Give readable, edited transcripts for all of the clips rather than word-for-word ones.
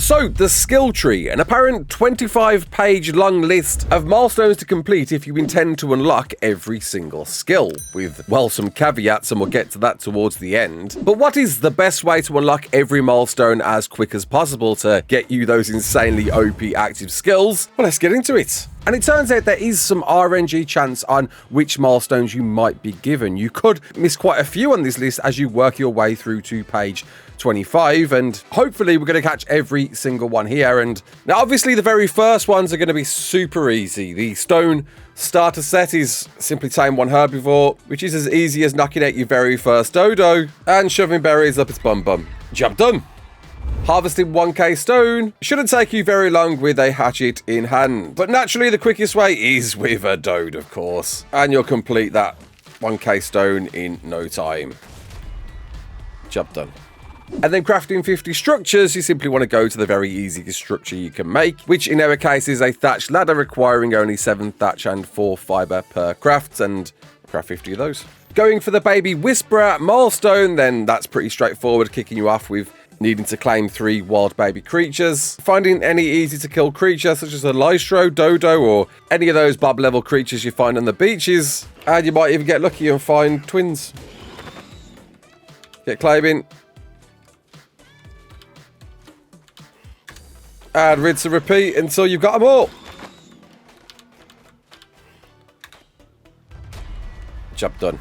So, the skill tree, an apparent 25-page long list of milestones to complete if you intend to unlock every single skill, with, well, some caveats, and we'll get to that towards the end. But what is the best way to unlock every milestone as quick as possible to get you those insanely OP active skills? Well, let's get into it. And it turns out there is some RNG chance on which milestones you might be given. You could miss quite a few on this list as you work your way through to page 25, and hopefully we're going to catch every single one here. And now obviously the very first ones are going to be super easy. The stone starter set is simply tame one herbivore, which is as easy as knocking out your very first dodo and shoving berries up its bum. Job done. Harvesting 1k stone shouldn't take you very long with a hatchet in hand, but naturally the quickest way is with a dode, of course, and you'll complete that 1k stone in no time. Job done. And then crafting 50 structures, you simply want to go to the very easiest structure you can make, which in our case is a thatch ladder requiring only 7 thatch and 4 fiber per craft, and craft 50 of those. Going for the baby whisperer milestone, then that's pretty straightforward, kicking you off with needing to claim 3 wild baby creatures, finding any easy to kill creature such as a lystro, dodo, or any of those bob level creatures you find on the beaches, and you might even get lucky and find twins. Get claiming. And rinse and repeat until you've got them all. Job done.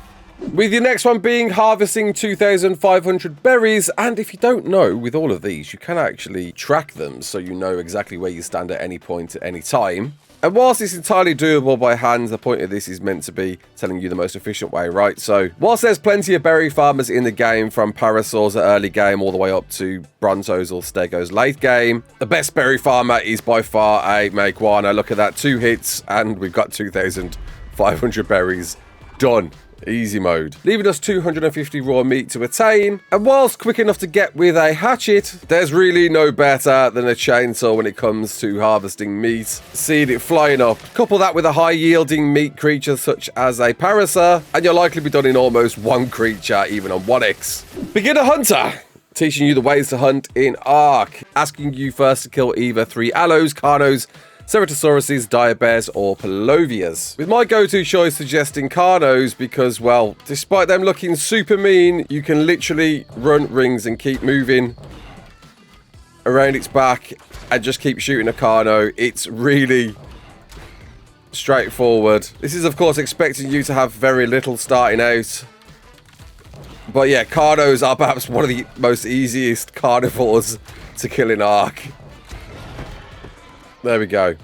With your next one being harvesting 2,500 berries, and if you don't know, with all of these, you can actually track them so you know exactly where you stand at any point at any time. And whilst it's entirely doable by hand, the point of this is meant to be telling you the most efficient way, right? So, whilst there's plenty of berry farmers in the game, from parasaurs at early game all the way up to bronzos or stegos late game, the best berry farmer is by far a Meguana. Look at that, 2 hits, and we've got 2,500 berries done. Easy mode, leaving us 250 raw meat to attain. And whilst quick enough to get with a hatchet, there's really no better than a chainsaw when it comes to harvesting meat. Seeing it flying up, couple that with a high yielding meat creature such as a Harasser, and you'll likely be done in almost 1 creature, even on 1x. Beginner hunter, teaching you the ways to hunt in ARK, asking you first to kill either 3 allos, carnos, Ceratosauruses, diabears, or Palovias. With my go-to choice suggesting carnos because, well, despite them looking super mean, you can literally run rings and keep moving around its back and just keep shooting a carno. It's really straightforward. This is, of course, expecting you to have very little starting out. But yeah, carnos are perhaps one of the most easiest carnivores to kill in ARK. There we go.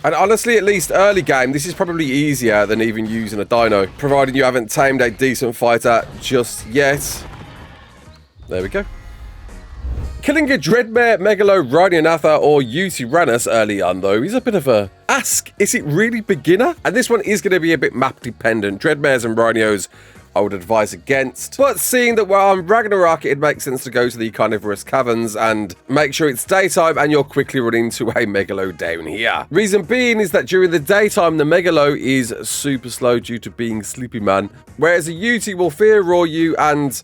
And honestly, at least early game, this is probably easier than even using a dino, providing you haven't tamed a decent fighter just yet. There we go. Killing a Dreadmare, Megalo, Rhinianatha, or Uranus early on, though, is a bit of a ask. Is it really beginner? And this one is going to be a bit map dependent. Dreadmares and Rhinios I would advise against, but seeing that we're on Ragnarok, it makes sense to go to the Carnivorous Caverns and make sure it's daytime and you'll quickly run into a Megalo down here. Reason being is that during the daytime, the Megalo is super slow due to being sleepy man, whereas a Uti will fear roar you, and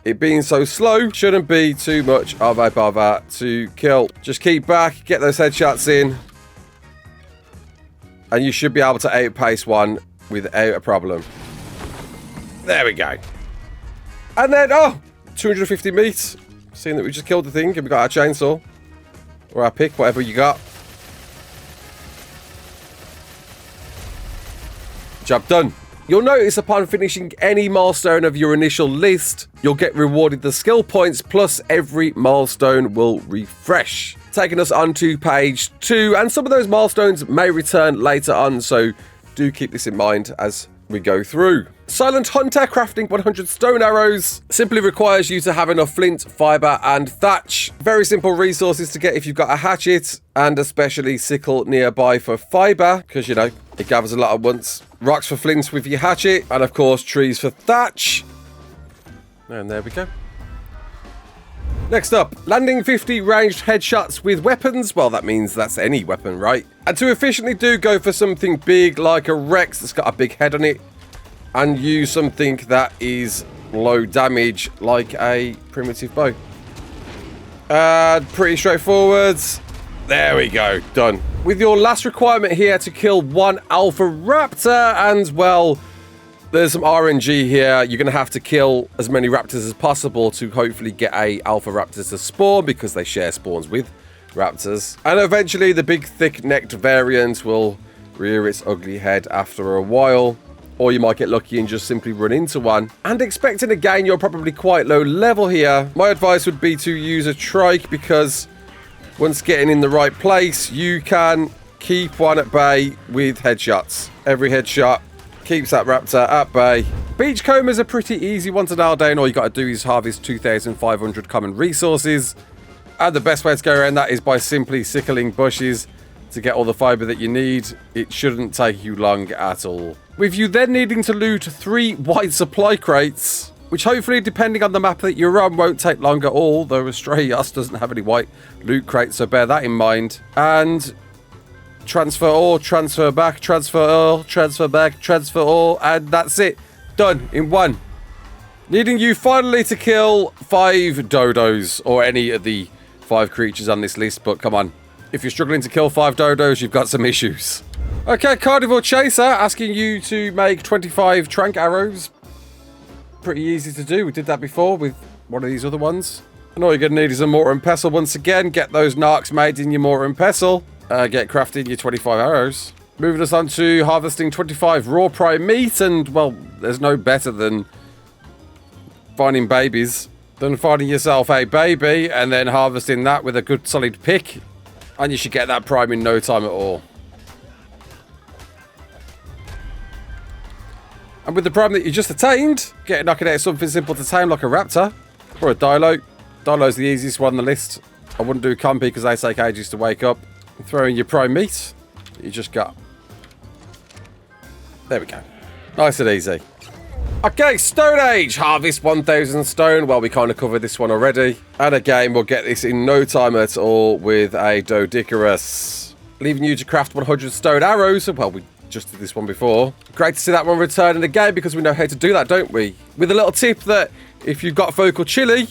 it being so slow shouldn't be too much of a bother to kill. Just keep back, get those headshots in, and you should be able to outpace one without a problem. There we go. And then, 250 meat. Seeing that we just killed the thing and we got our chainsaw. Or our pick, whatever you got. Job done. You'll notice upon finishing any milestone of your initial list, you'll get rewarded the skill points, plus every milestone will refresh. Taking us on to page 2, and some of those milestones may return later on, so do keep this in mind as we go through. Silent Hunter, crafting 100 stone arrows, simply requires you to have enough flint, fiber, and thatch. Very simple resources to get if you've got a hatchet, and especially sickle nearby for fiber, because, you know, it gathers a lot at once. Rocks for flint with your hatchet, and of course trees for thatch. And there we go. Next up, landing 50 ranged headshots with weapons. Well, that means that's any weapon, right? And to efficiently do, go for something big like a Rex that's got a big head on it, and use something that is low damage like a primitive bow. Pretty straightforward. There we go, done. With your last requirement here to kill 1 alpha raptor, and well, there's some RNG here. You're going to have to kill as many raptors as possible to hopefully get a alpha raptor to spawn, because they share spawns with raptors. And eventually the big thick-necked variant will rear its ugly head after a while. Or you might get lucky and just simply run into one. And expecting again, you're probably quite low level here. My advice would be to use a trike, because once getting in the right place, you can keep one at bay with headshots. Every headshot keeps that raptor at bay. Beachcombers are pretty easy one to nail down. All you got to do is harvest 2,500 common resources. And the best way to go around that is by simply sickling bushes to get all the fiber that you need. It shouldn't take you long at all. With you then needing to loot 3 white supply crates, which hopefully, depending on the map that you're on, won't take long at all, though Australia doesn't have any white loot crates, so bear that in mind. And transfer all, transfer back, transfer all, transfer back, transfer all, and that's it. Done in one. Needing you finally to kill 5 dodos, or any of the 5 creatures on this list, but come on. If you're struggling to kill 5 dodos, you've got some issues. Okay, Carnivore Chaser, asking you to make 25 Tranq arrows. Pretty easy to do. We did that before with one of these other ones. And all you're going to need is a mortar and pestle once again. Get those narcs made in your mortar and pestle. Get crafting your 25 arrows. Moving us on to harvesting 25 raw prime meat. And, well, there's no better than finding babies than finding yourself a baby and then harvesting that with a good solid pick. And you should get that prime in no time at all. And with the prime that you just attained, knocking out something simple to tame like a raptor or a dilo. Dilo's the easiest one on the list. I wouldn't do compy because they take ages to wake up. And throw in your prime meat that you just got. There we go. Nice and easy. Okay, Stone Age. Harvest 1,000 stone. Well, we kind of covered this one already. And again, we'll get this in no time at all with a Doedicurus. Leaving you to craft 100 stone arrows. Well, we just did this one before. Great to see that one returning again, because we know how to do that, don't we? With a little tip that if you've got focal chili,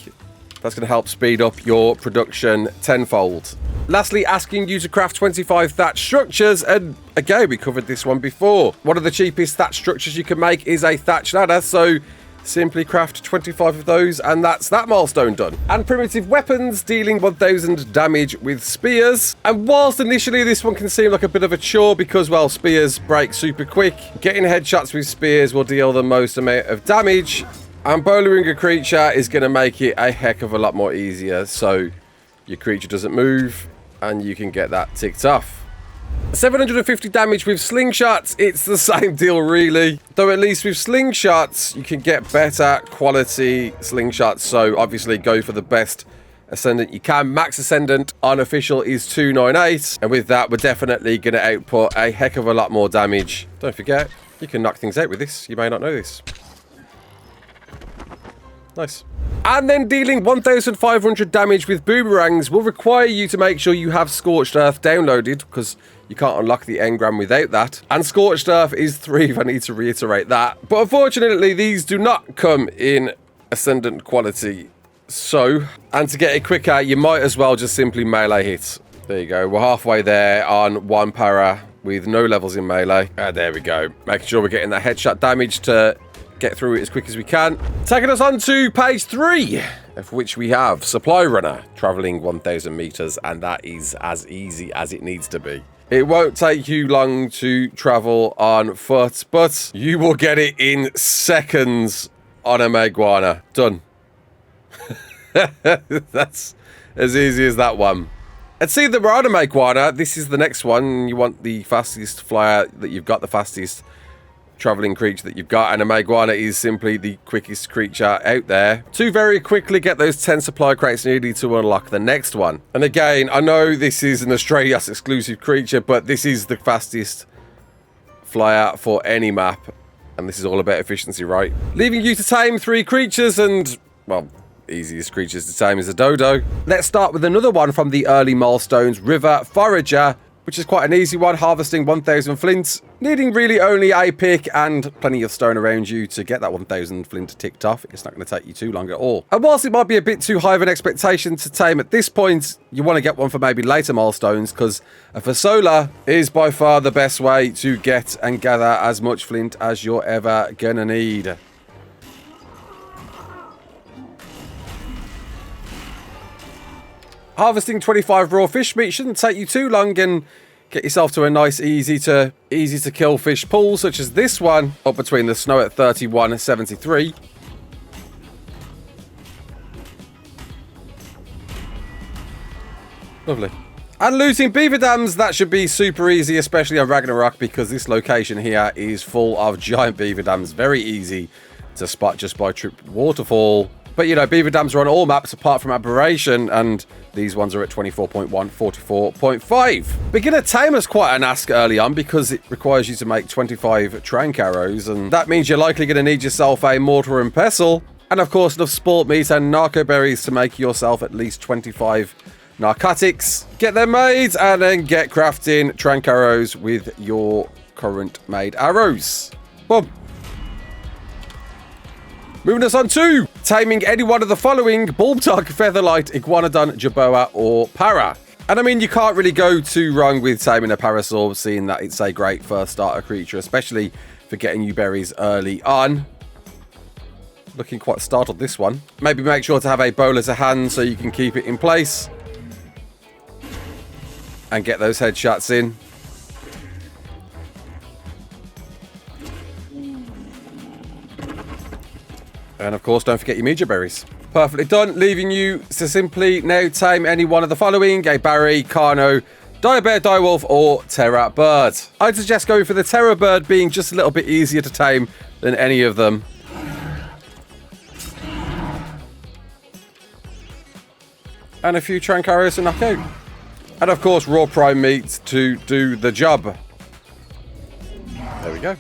that's going to help speed up your production tenfold. Lastly, asking you to craft 25 thatch structures, and again, we covered this one before. One of the cheapest thatch structures you can make is a thatch ladder, so simply craft 25 of those, and that's that milestone done. And primitive weapons, dealing 1,000 damage with spears. And whilst initially this one can seem like a bit of a chore because, well, spears break super quick, getting headshots with spears will deal the most amount of damage. And bowling a creature is going to make it a heck of a lot more easier, so your creature doesn't move and you can get that ticked off. 750 damage with slingshots, it's the same deal really. Though at least with slingshots, you can get better quality slingshots. So obviously go for the best Ascendant you can. Max Ascendant unofficial is 298. And with that, we're definitely going to output a heck of a lot more damage. Don't forget, you can knock things out with this. You may not know this. Nice. And then dealing 1,500 damage with boomerangs will require you to make sure you have Scorched Earth downloaded, because you can't unlock the engram without that. And Scorched Earth is 3 if I need to reiterate that. But unfortunately, these do not come in Ascendant quality. So, and to get it quicker, you might as well just simply melee hit. There you go. We're halfway there on 1 para with no levels in melee. There we go. Making sure we're getting that headshot damage to get through it as quick as we can. Taking us on to page 3, of which we have Supply Runner, traveling 1,000 meters, and that is as easy as it needs to be. It won't take you long to travel on foot, but you will get it in seconds on a Meguana. Done. That's as easy as that one. And see that we're on a Meguana. This is the next one. You want the fastest flyer that you've got, the fastest traveling creature that you've got, and a Meguana is simply the quickest creature out there to very quickly get those 10 supply crates needed to unlock the next one. And again, I know this is an Australia's exclusive creature, but this is the fastest flyer for any map, and this is all about efficiency, right? Leaving you to tame 3 creatures, and, well, easiest creatures to tame is a dodo. Let's start with another one from the early milestones, River Forager, which is quite an easy one, harvesting 1,000 flint, needing really only a pick and plenty of stone around you to get that 1,000 flint ticked off. It's not going to take you too long at all. And whilst it might be a bit too high of an expectation to tame at this point, you want to get one for maybe later milestones, because a Fasola is by far the best way to get and gather as much flint as you're ever gonna need. Harvesting 25 raw fish meat shouldn't take you too long, and get yourself to a nice easy to kill fish pool such as this one, up between the snow at 31.73. Lovely. And looting beaver dams, that should be super easy, especially on Ragnarok, because this location here is full of giant beaver dams. Very easy to spot just by Trip Waterfall. But, you know, beaver dams are on all maps apart from Aberration, and these ones are at 24.1, 44.5. Beginner Tamer's quite an ask early on because it requires you to make 25 Tranq arrows, and that means you're likely going to need yourself a mortar and pestle, and of course enough sport meat and narco berries to make yourself at least 25 narcotics. Get them made, and then get crafting Tranq arrows with your current made arrows. Boom. Moving us on to taming any one of the following: Bulbtog, Featherlight, Iguanodon, Jerboa, or Para. And I mean, you can't really go too wrong with taming a Parasaur, seeing that it's a great first starter creature, especially for getting you berries early on. Looking quite startled, this one. Maybe make sure to have a bowl to hand so you can keep it in place and get those headshots in. And of course, don't forget your media berries. Perfectly done, leaving you to simply now tame any one of the following: a Barry, Carno, Direbear, Direwolf, or Terra Bird. I'd suggest going for the Terra Bird, being just a little bit easier to tame than any of them. And a few Tranq arrows to knock out. And of course, raw prime meat to do the job. There we go.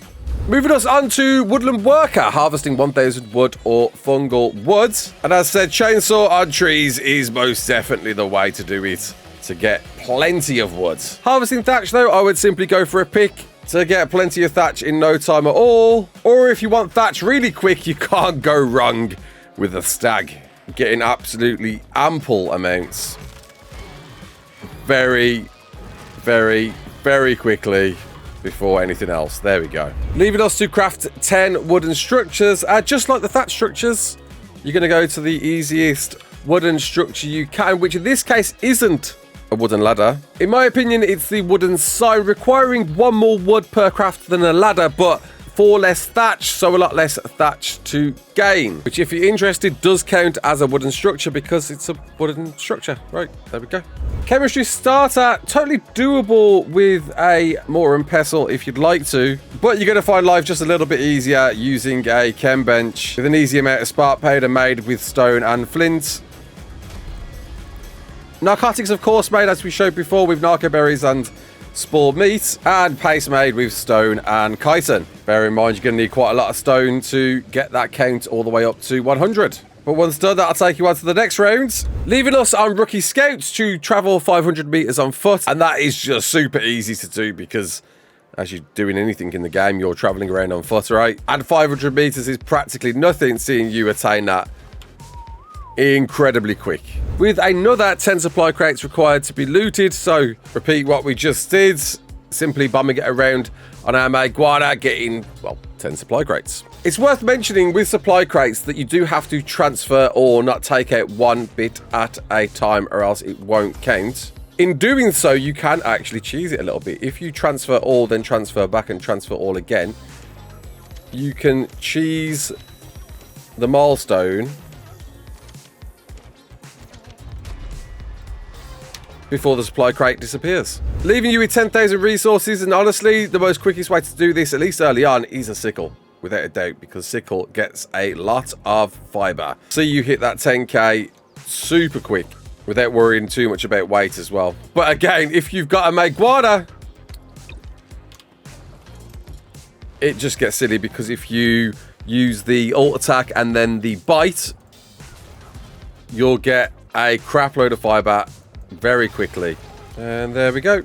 Moving us on to Woodland Worker, harvesting 1,000 wood or fungal woods. And as said, chainsaw on trees is most definitely the way to do it, to get plenty of wood. Harvesting thatch, though, I would simply go for a pick to get plenty of thatch in no time at all. Or if you want thatch really quick, you can't go wrong with a stag. Getting absolutely ample amounts. Very, very, very quickly. Before anything else. There we go. Leaving us to craft 10 wooden structures. Just like the thatch structures, you're going to go to the easiest wooden structure you can, which in this case isn't a wooden ladder. In my opinion, it's the wooden sign, requiring 1 more wood per craft than a ladder, but 4 less thatch, so a lot less thatch to gain, which, if you're interested, does count as a wooden structure because it's a wooden structure. Right, there we go. Chemistry starter, totally doable with a mortar and pestle if you'd like to, but you're going to find life just a little bit easier using a chem bench with an easy amount of spark powder made with stone and flint. Narcotics, of course, made as we showed before with narco berries and spore meat, and paste made with stone and chitin. Bear in mind, you're going to need quite a lot of stone to get that count all the way up to 100. But once done, that'll take you on to the next round, leaving us on Rookie Scouts to travel 500 meters on foot. And that is just super easy to do because as you're doing anything in the game, you're traveling around on foot, right? And 500 meters is practically nothing, seeing you attain that incredibly quick. With another 10 supply crates required to be looted, so repeat what we just did, simply bombing it around on our Maguana, getting, well, 10 supply crates. It's worth mentioning with supply crates that you do have to transfer or not take out 1 bit at a time, or else it won't count. In doing so, you can actually cheese it a little bit. If you transfer all, then transfer back and transfer all again, you can cheese the milestone before the supply crate disappears, leaving you with 10,000 resources. And honestly, the most quickest way to do this, at least early on, is a sickle, without a doubt, because sickle gets a lot of fiber. So you hit that 10k super quick without worrying too much about weight as well. But again, if you've got a Maguana, it just gets silly, because if you use the alt attack and then the bite, you'll get a crap load of fiber very quickly. And there we go.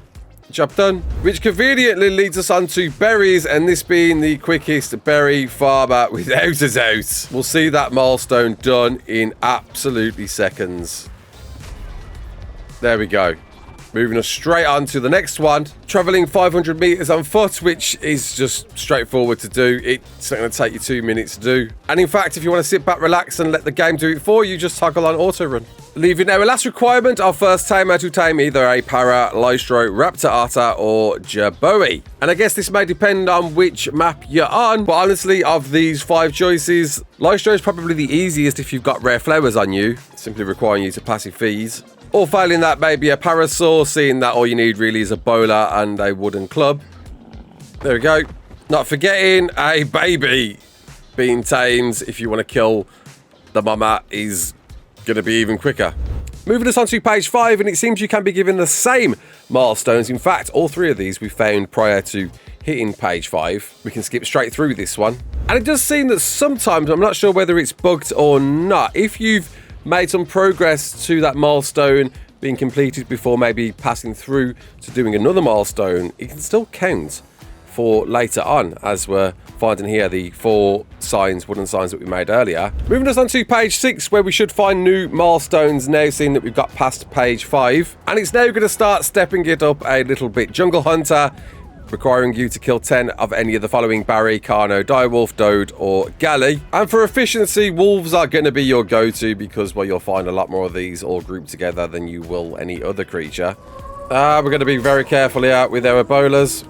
Job done. Which conveniently leads us on to berries, and this being the quickest berry farmer without a doubt. We'll see that milestone done in absolutely seconds. There we go. Moving us straight on to the next one. Traveling 500 meters on foot, which is just straightforward to do. It's not going to take you 2 minutes to do. And in fact, if you want to sit back, relax, and let the game do it for you, just toggle on auto run. Leaving our last requirement, our first tamer to tame either a para, lystro, raptor otter, or jerboa. And I guess this may depend on which map you're on, but honestly, of these 5 choices, lystro is probably the easiest if you've got rare flowers on you, simply requiring you to passive fees. Or failing that, maybe a parasaur, seeing that all you need really is a bowler and a wooden club. There we go. Not forgetting a baby being tamed if you want to kill the mama is going to be even quicker. Moving us on to page 5, and it seems you can be given the same milestones. In fact, all 3 of these we found prior to hitting page 5. We can skip straight through this one. And it does seem that sometimes, I'm not sure whether it's bugged or not, if you've made some progress to that milestone being completed before maybe passing through to doing another milestone, it can still count for later on, as we're finding here the 4 signs, wooden signs that we made earlier. Moving us on to page 6, where we should find new milestones now, seeing that we've got past page 5. And it's now going to start stepping it up a little bit. Jungle Hunter, requiring you to kill 10 of any of the following: Barry, Carno, Direwolf, Dode, or Galley. And for efficiency, wolves are going to be your go-to because, well, you'll find a lot more of these all grouped together than you will any other creature. We're going to be very careful here with our bowlers.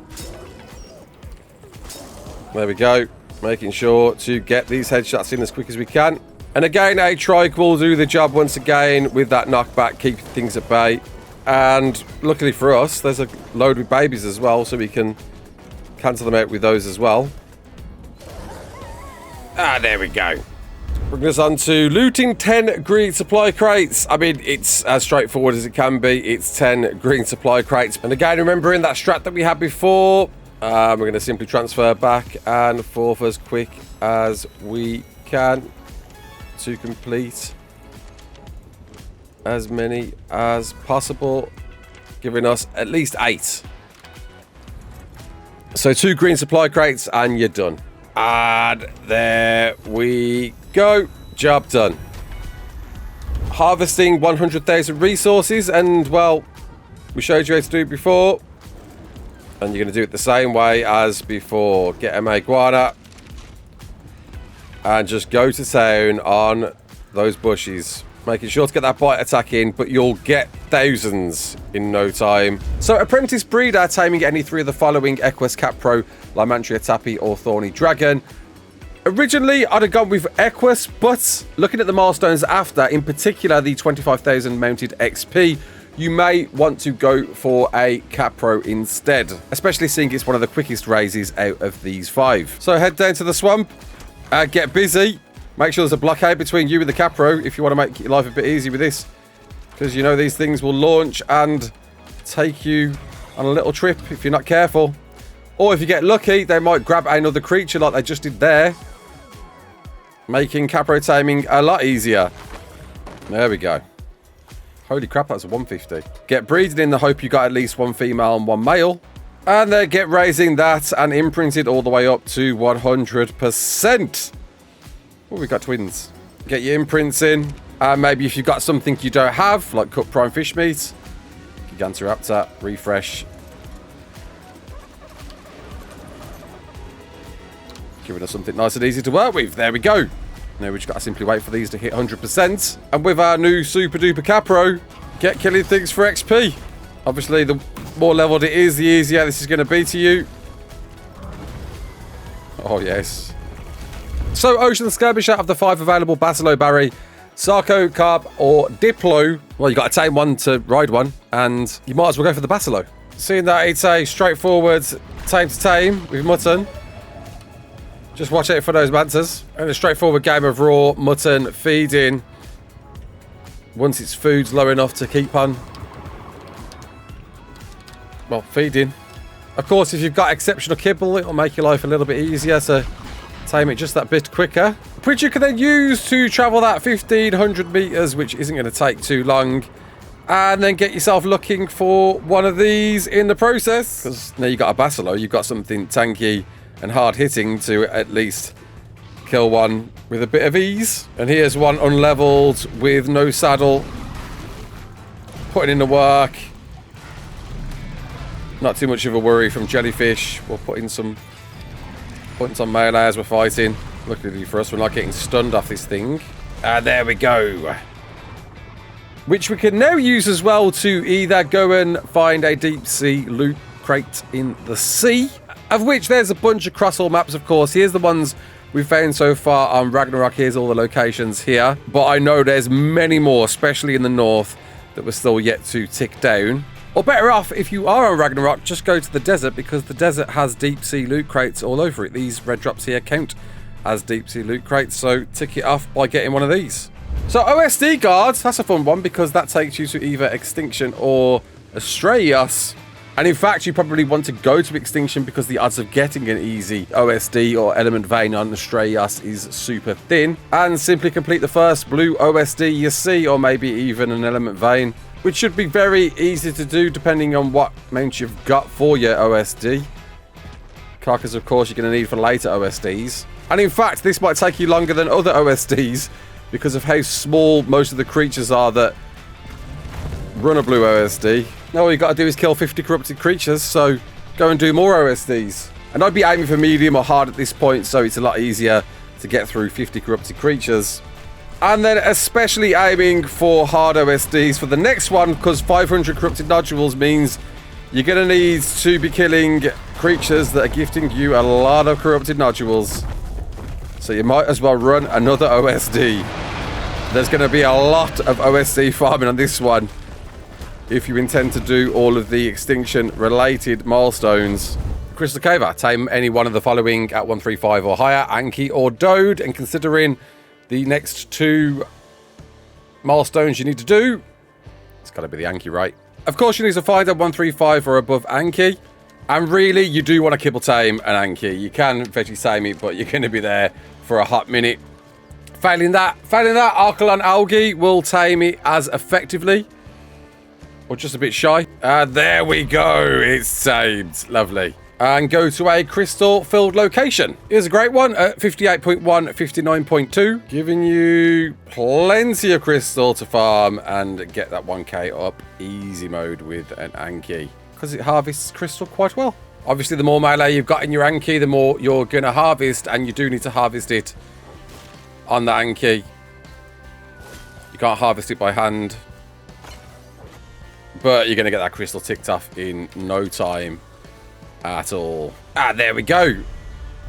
There we go. Making sure to get these headshots in as quick as we can. And again, a trike will do the job once again with that knockback, keep things at bay. And luckily for us, there's a load with babies as well, so we can cancel them out with those as well. There we go. Bringing us on to looting 10 green supply crates. I mean, it's as straightforward as it can be. It's 10 green supply crates. And again, remembering that strat that we had before, we're going to simply transfer back and forth as quick as we can to complete as many as possible, giving us at least 8. So 2 green supply crates and you're done. And there we go. Job done. Harvesting 100,000 resources, and well, we showed you how to do it before, and you're going to do it the same way as before. Get a iguana and just go to town on those bushes, making sure to get that bite attack in, but you'll get thousands in no time. So Apprentice Breeder, taming any 3 of the following: Equus, Capro, Lymantria, Tappy, or Thorny Dragon. Originally, I'd have gone with Equus, but looking at the milestones after, in particular the 25,000 mounted XP, you may want to go for a Capro instead, especially seeing it's one of the quickest raises out of these 5. So head down to the swamp, get busy. Make sure there's a blockade between you and the Capro if you want to make your life a bit easy with this, because you know these things will launch and take you on a little trip if you're not careful. Or if you get lucky, they might grab another creature like they just did there, making Capro taming a lot easier. There we go. Holy crap, that's a 150. Get breeding in the hope you got at least 1 female and 1 male. And then get raising that and imprinted all the way up to 100%. Oh, we got twins. Get your imprints in. And maybe if you've got something you don't have, like cut prime fish meat, Gigantoraptor, refresh. Giving us something nice and easy to work with. There we go. Now we just got to simply wait for these to hit 100%. And with our new super duper Capro, get killing things for XP. Obviously, the more leveled it is, the easier this is going to be to you. Oh, yes. So, Ocean Skirmisher, of the 5 available: Basilo, Barry, Sarco, Carp, or Diplo. Well, you got to tame one to ride one, and you might as well go for the Basilo. Seeing that it's a straightforward tame to tame with mutton, just watch out for those mantas. And a straightforward game of raw mutton feeding once its food's low enough to keep on, well, feeding. Of course, if you've got exceptional kibble, it'll make your life a little bit easier to tame it just that bit quicker, which you can then use to travel that 1,500 meters, which isn't going to take too long. And then get yourself looking for one of these in the process. Because now you've got a Basilo, you've got something tanky and hard hitting to at least kill one with a bit of ease. And here's one unleveled with no saddle. Putting in the work. Not too much of a worry from Jellyfish. We'll put in some melee as we're fighting. Luckily for us, we're not getting stunned off this thing. And there we go. Which we can now use as well to either go and find a deep sea loot crate in the sea, of which there's a bunch across all maps, of course. Here's the ones we've found so far on Ragnarok. Here's all the locations here. But I know there's many more, especially in the north, that we're still yet to tick down. Or better off, if you are on Ragnarok, just go to the desert, because the desert has deep sea loot crates all over it. These red drops here count as deep sea loot crates, so tick it off by getting one of these. So OSD Guards, that's a fun one, because that takes you to either Extinction or Astraios. And in fact, you probably want to go to Extinction because the odds of getting an easy OSD or Element Vein on Astraios is super thin. And simply complete the first blue OSD you see, or maybe even an Element Vein, which should be very easy to do depending on what mount you've got for your OSD. Carcass, of course, you're going to need for later OSDs. And in fact, this might take you longer than other OSDs, because of how small most of the creatures are that run a blue OSD. Now all you got to do is kill 50 corrupted creatures, so go and do more OSDs. And I'd be aiming for medium or hard at this point, so it's a lot easier to get through 50 corrupted creatures. And then especially aiming for hard OSDs for the next one, because 500 corrupted nodules means you're going to need to be killing creatures that are gifting you a lot of corrupted nodules. So you might as well run another OSD. There's going to be a lot of OSD farming on this one if you intend to do all of the Extinction related milestones. Crystal Caver, tame any one of the following at 135 or higher, Anki or Dode, and considering the next two milestones you need to do, it's got to be the Anki, right? Of course, you need to find a 135 or above Anki. And really, you do want to kibble tame an Anki. You can veggie tame it, but you're going to be there for a hot minute. Failing that, Archelon Algae will tame it as effectively. Or just a bit shy. There we go. It's tamed. Lovely. And go to a crystal-filled location. Here's a great one at 58.1, 59.2. Giving you plenty of crystal to farm and get that 1k up easy mode with an Anki, because it harvests crystal quite well. Obviously, the more melee you've got in your Anki, the more you're going to harvest, and you do need to harvest it on the Anki. You can't harvest it by hand, but you're going to get that crystal ticked off in no time at all. There we go.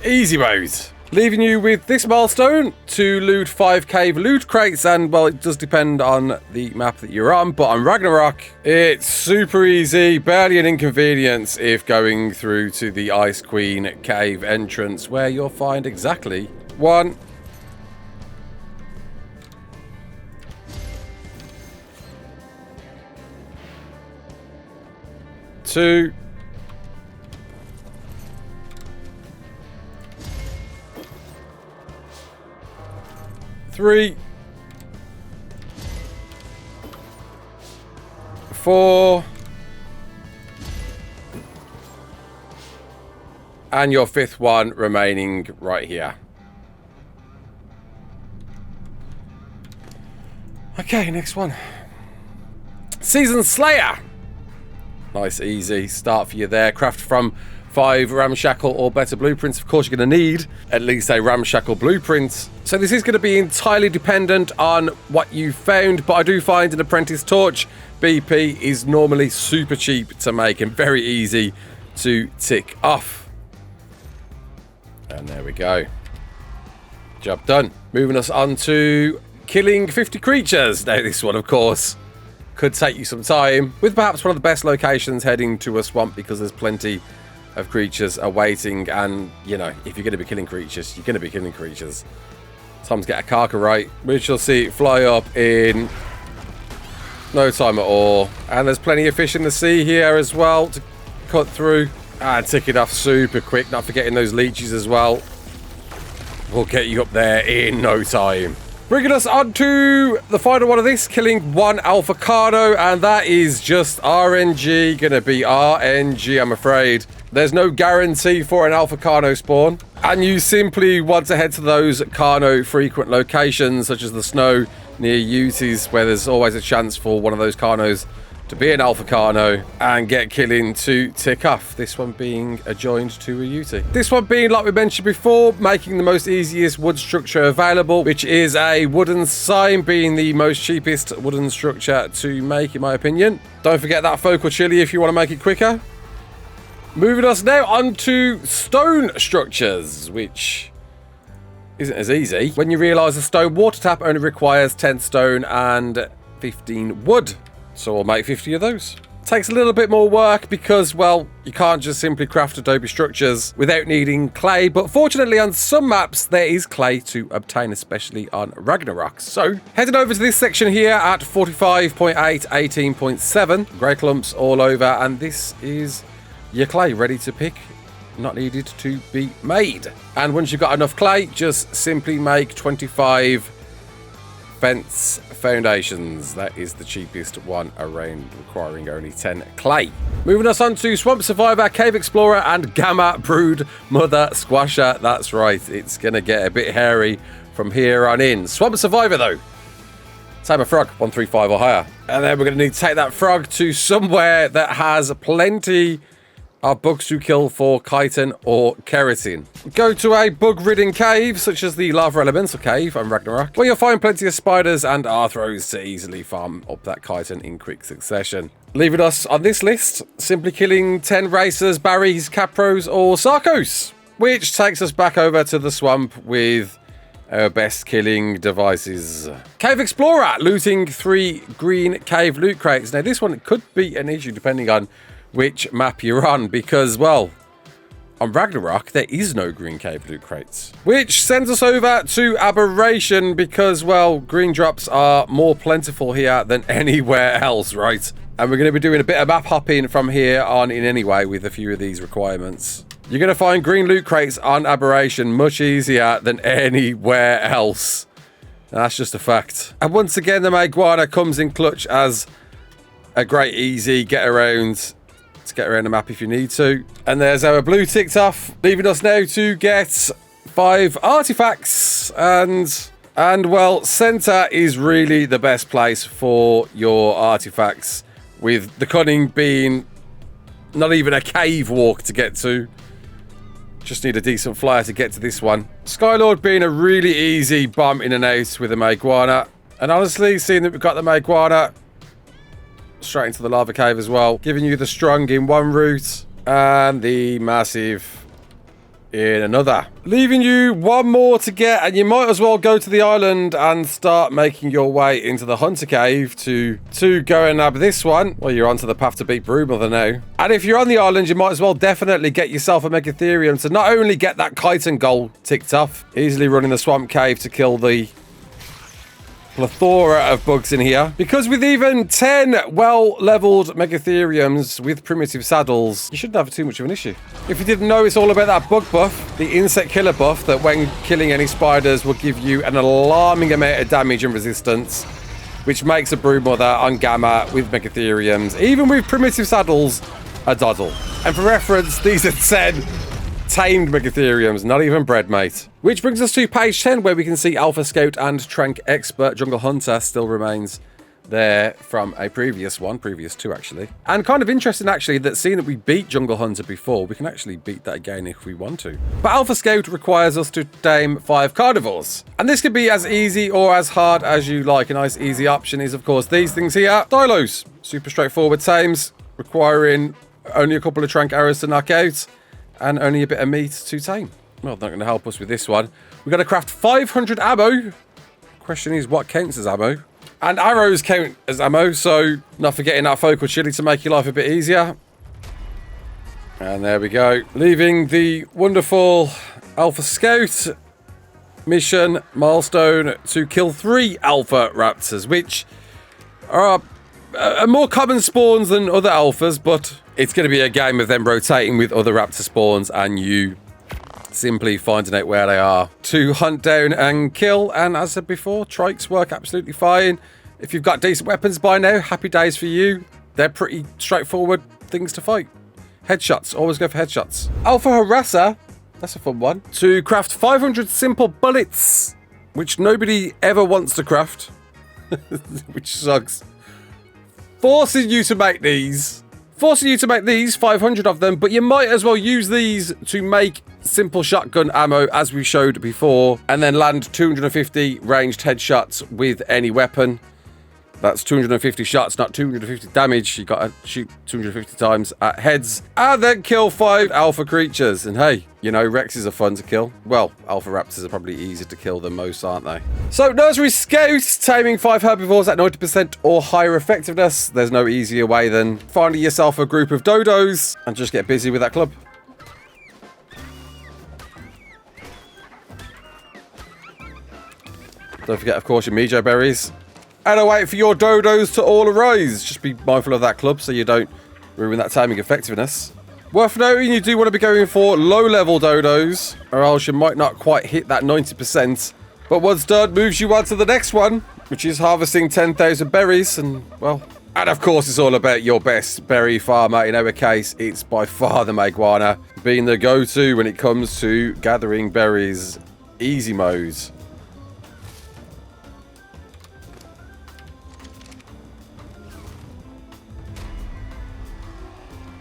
Easy mode. Leaving you with this milestone to loot 5 cave loot crates, and well, it does depend on the map that you're on, but on Ragnarok, it's super easy, barely an inconvenience if going through to the Ice Queen cave entrance, where you'll find exactly 1, 2, 3, 4, and your 5th one remaining right here. Okay, next one. Season Slayer. Nice, easy start for you there. Craft from 5 ramshackle or better blueprints. Of course, you're going to need at least a ramshackle blueprint. So this is going to be entirely dependent on what you found, but I do find an Apprentice Torch BP is normally super cheap to make and very easy to tick off. And there we go. Job done. Moving us on to killing 50 creatures. Now this one, of course, could take you some time, with perhaps one of the best locations heading to a swamp, because there's plenty of creatures awaiting, and you know, if you're going to be killing creatures, you're going to be killing creatures. Time to get a Carca right, which you'll see fly up in no time at all. And there's plenty of fish in the sea here as well to cut through and tick it off super quick. Not forgetting those leeches as well. We'll get you up there in no time. Bringing us on to the final one of this, killing one Alpha Carno, and that is just RNG. Gonna be RNG, I'm afraid. There's no guarantee for an Alpha Carno spawn, and you simply want to head to those Carno frequent locations, such as the snow near Utis, where there's always a chance for one of those Carnos to be an Alpha Carno and get killing to tick off. This one being adjoined to a Uti. This one being, like we mentioned before, making the most easiest wood structure available, which is a wooden sign, being the most cheapest wooden structure to make, in my opinion. Don't forget that focal chili if you want to make it quicker. Moving us now on to stone structures, which isn't as easy when you realise a stone water tap only requires 10 stone and 15 wood. So we'll make 50 of those. Takes a little bit more work because, well, you can't just simply craft adobe structures without needing clay, but fortunately on some maps there is clay to obtain, especially on Ragnarok. So heading over to this section here at 45.8, 18.7, grey clumps all over, and this is your clay ready to pick, not needed to be made. And once you've got enough clay, just simply make 25 fence foundations. That is the cheapest one around, requiring only 10 clay. Moving us on to Swamp Survivor, Cave Explorer, and Gamma Broodmother Squasher. That's right, it's gonna get a bit hairy from here on in. Swamp Survivor though, Tamer frog, 135 or higher. And then we're gonna need to take that frog to somewhere that has plenty of bugs to kill for chitin or keratin. Go to a bug-ridden cave, such as the Lava Elemental Cave on Ragnarok, where you'll find plenty of spiders and arthros to easily farm up that chitin in quick succession. Leaving us on this list, simply killing 10 racers, Barrys, Capros, or Sarkos, which takes us back over to the swamp with our best killing devices. Cave Explorer, looting 3 green cave loot crates. Now this one could be an issue depending on which map you're on, because, well, on Ragnarok there is no green cave loot crates, which sends us over to Aberration because, well, green drops are more plentiful here than anywhere else, right? And we're going to be doing a bit of map hopping from here on in anyway with a few of these requirements. You're going to find green loot crates on Aberration much easier than anywhere else. That's just a fact. And once again, the Maguana comes in clutch as a great easy get around to get around the map if you need to. And there's our blue ticked off, leaving us now to get 5 artifacts. And well, center is really the best place for your artifacts, with the cunning being not even a cave walk to get to. Just need a decent flyer to get to this one. Skylord being a really easy bomb in and out with the Maguana. And honestly, seeing that we've got the Maguana straight into the lava cave as well, giving you the strong in one route and the massive in another, leaving you one more to get, and you might as well go to the island and start making your way into the hunter cave to go and nab this one. Well, you're onto the path to beat Broodmother now. And if you're on the island, you might as well definitely get yourself a Megatherium to not only get that chitin goal ticked off, easily running the swamp cave to kill the plethora of bugs in here, because with even 10 well-leveled Megatheriums with primitive saddles, you shouldn't have too much of an issue. If you didn't know, it's all about that bug buff, the insect killer buff, that when killing any spiders will give you an alarming amount of damage and resistance, which makes a Broodmother on Gamma with Megatheriums, even with primitive saddles, a doddle. And for reference, these are 10 tamed Megatheriums, not even bred, mate. Which brings us to page 10, where we can see Alpha Scout and Tranq Expert. Jungle Hunter still remains there from a previous two actually. And kind of interesting actually that seeing that we beat Jungle Hunter before, we can actually beat that again if we want to. But Alpha Scout requires us to tame 5 carnivores. And this could be as easy or as hard as you like. A nice easy option is of course these things here. Dilos, super straightforward tames, requiring only a couple of Tranq arrows to knock out, and only a bit of meat to tame. Well, not going to help us with this one. We've got to craft 500 ammo. Question is, what counts as ammo? And arrows count as ammo, so not forgetting that focal chili to make your life a bit easier. And there we go. Leaving the wonderful Alpha Scout mission milestone to kill 3 Alpha Raptors, which are more common spawns than other Alphas, but it's going to be a game of them rotating with other Raptor spawns and you simply finding out where they are to hunt down and kill. And as I said before, trikes work absolutely fine. If you've got decent weapons by now, happy days for you. They're pretty straightforward things to fight. Headshots, always go for headshots. Alpha Harasser, that's a fun one. To craft 500 simple bullets, which nobody ever wants to craft, which sucks. Forcing you to make these. 500 of them, but you might as well use these to make simple shotgun ammo as we showed before, and then land 250 ranged headshots with any weapon. That's 250 shots, not 250 damage. You gotta shoot 250 times at heads, and then kill 5 alpha creatures. And hey, you know, Rexes are fun to kill. Well, alpha raptors are probably easier to kill than most, aren't they? So, Nursery Scouts, taming 5 herbivores at 90% or higher effectiveness. There's no easier way than finding yourself a group of dodos and just get busy with that club. Don't forget, of course, your Mijo berries. And await for your dodos to all arise. Just be mindful of that club so you don't ruin that timing effectiveness. Worth noting, you do want to be going for low-level dodos, or else you might not quite hit that 90%. But once done, moves you on to the next one, which is harvesting 10,000 berries. And, well, and of course, it's all about your best berry farmer. In our case, it's by far the Maguana, being the go-to when it comes to gathering berries. Easy mode.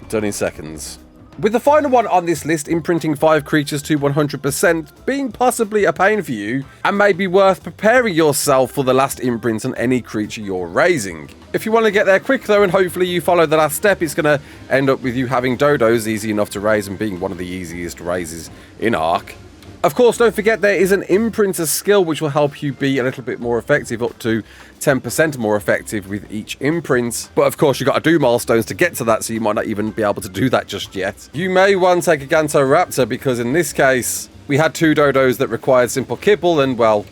Done in seconds. With the final one on this list, imprinting 5 creatures to 100%, being possibly a pain for you, and may be worth preparing yourself for the last imprint on any creature you're raising. If you want to get there quick though, and hopefully you follow the last step, it's going to end up with you having dodos easy enough to raise and being one of the easiest raises in ARK. Of course, don't forget there is an imprinter skill which will help you be a little bit more effective, up to 10% more effective with each imprint. But of course, you've got to do milestones to get to that, so you might not even be able to do that just yet. You may want to take a Gantoraptor, because in this case, we had 2 dodos that required simple kibble, and well,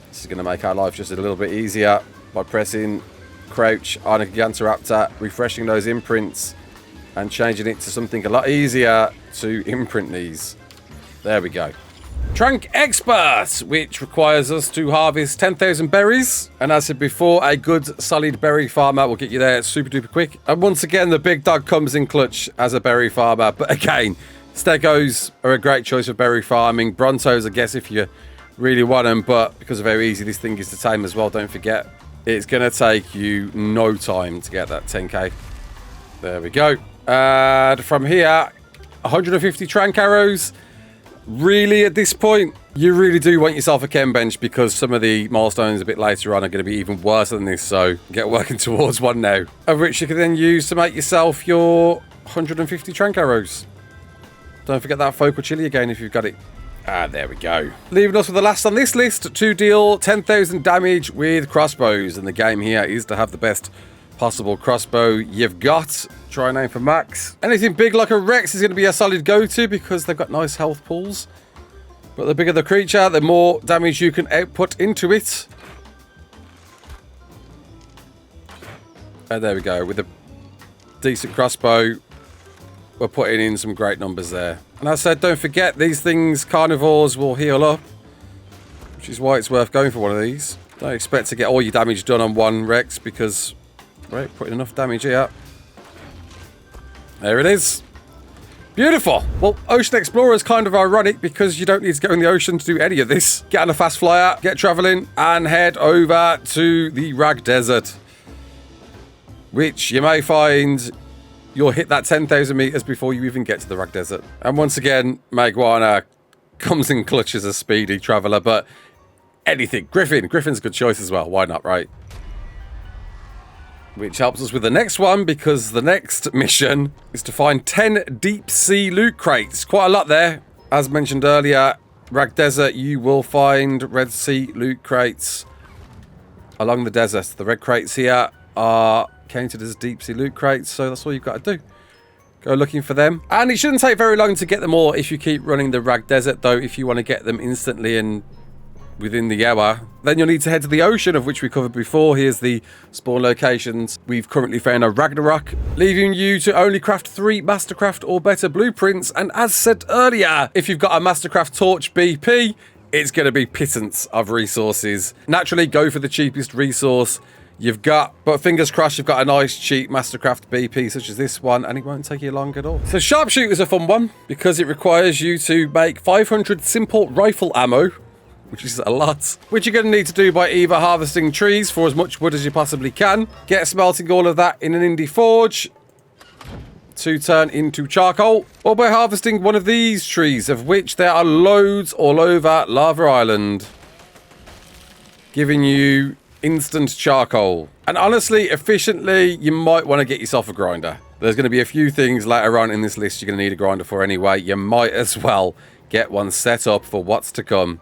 this is going to make our life just a little bit easier by pressing crouch on a Gantoraptor, refreshing those imprints, and changing it to something a lot easier to imprint these. There we go. Tranq Expert, which requires us to harvest 10,000 berries. And as I said before, a good solid berry farmer will get you there super duper quick. And once again, the big dog comes in clutch as a berry farmer. But again, Stegos are a great choice for berry farming. Brontos, I guess, if you really want them. But because of how easy this thing is to tame as well, don't forget, it's going to take you no time to get that 10k. There we go. And from here, 150 Tranq arrows. Really, at this point, you really do want yourself a chem bench, because some of the milestones a bit later on are going to be even worse than this, so get working towards one now, of which you can then use to make yourself your 150 Tranq arrows. Don't forget that focal chili again if you've got it. Ah, there we go. Leaving us with the last on this list, to deal 10,000 damage with crossbows, and the game here is to have the best possible crossbow you've got. Try and aim for max. Anything big like a Rex is going to be a solid go-to, because they've got nice health pools. But the bigger the creature, the more damage you can output into it. And there we go. With a decent crossbow, we're putting in some great numbers there. And as I said, don't forget, these things, carnivores, will heal up, which is why it's worth going for one of these. Don't expect to get all your damage done on one Rex, because right, putting enough damage here. There it is. Beautiful. Well, Ocean Explorer is kind of ironic, because you don't need to go in the ocean to do any of this. Get on a fast flyer, get traveling, and head over to the Rag Desert, which you may find you'll hit that 10,000 meters before you even get to the Rag Desert. And once again, Maguana comes in clutch as a speedy traveler, but anything. Griffin's a good choice as well. Why not, right? Which helps us with the next one, because the next mission is to find 10 deep sea loot crates. Quite a lot there. As mentioned earlier, Rag Desert, you will find Red Sea loot crates along the desert. The red crates here are counted as deep sea loot crates, so that's all you've got to do. Go looking for them. And it shouldn't take very long to get them all if you keep running the Rag Desert, though, if you want to get them instantly and within the hour. Then you'll need to head to the ocean, of which we covered before. Here's the spawn locations. We've currently found a Ragnarok, leaving you to only craft 3 Mastercraft or better blueprints. And as said earlier, if you've got a Mastercraft Torch BP, it's going to be pittance of resources. Naturally, go for the cheapest resource you've got, but fingers crossed you've got a nice cheap Mastercraft BP such as this one, and it won't take you long at all. So Sharpshooter's a fun one because it requires you to make 500 simple rifle ammo, which is a lot, which you're going to need to do by either harvesting trees for as much wood as you possibly can, get smelting all of that in an indie forge to turn into charcoal, or by harvesting one of these trees, of which there are loads all over Lava Island, giving you instant charcoal. And honestly, efficiently, you might want to get yourself a grinder. There's going to be a few things later on in this list you're going to need a grinder for anyway. You might as well get one set up for what's to come.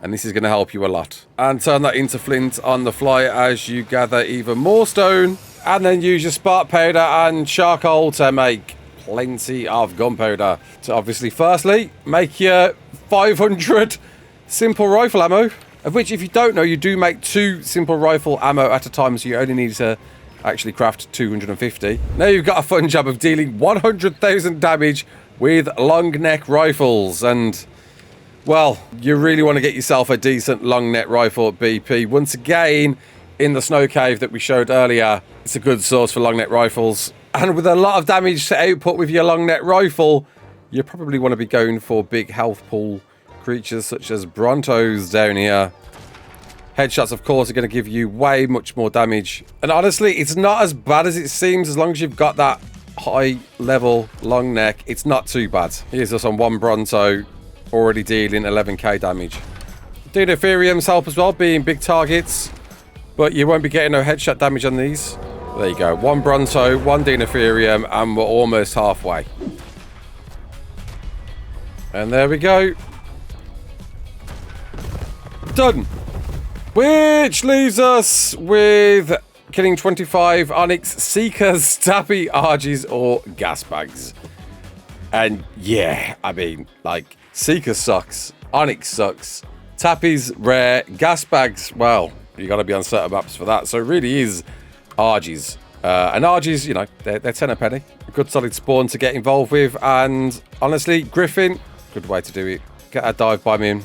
And this is going to help you a lot. And turn that into flint on the fly as you gather even more stone. And then use your spark powder and charcoal to make plenty of gunpowder. So obviously, firstly, make your 500 simple rifle ammo. Of which, if you don't know, you do make 2 simple rifle ammo at a time. So you only need to actually craft 250. Now you've got a fun job of dealing 100,000 damage with long neck rifles. And well, you really want to get yourself a decent long neck rifle BP. Once again, in the snow cave that we showed earlier, it's a good source for long neck rifles. And with a lot of damage to output with your long neck rifle, you probably want to be going for big health pool creatures such as Brontos down here. Headshots, of course, are going to give you way much more damage. And honestly, it's not as bad as it seems as long as you've got that high level long neck. It's not too bad. Here's us on 1 Bronto, already dealing 11k damage. Dinotheriums help as well, being big targets, but you won't be getting no headshot damage on these. There you go, 1 Bronto, 1 Dinotherium, and we're almost halfway. And there we go. Done. Which leaves us with killing 25 Onyx Seekers, Tappy, Argies, or Gas Bags. And yeah, I mean, like, Seeker sucks, Onyx sucks, Tappy's rare, Gas Bags, well, you got to be on certain maps for that. So it really is Argies. And Argies, you know, they're 10 a penny. A good solid spawn to get involved with. And honestly, Griffin, good way to do it. Get a dive bomb in.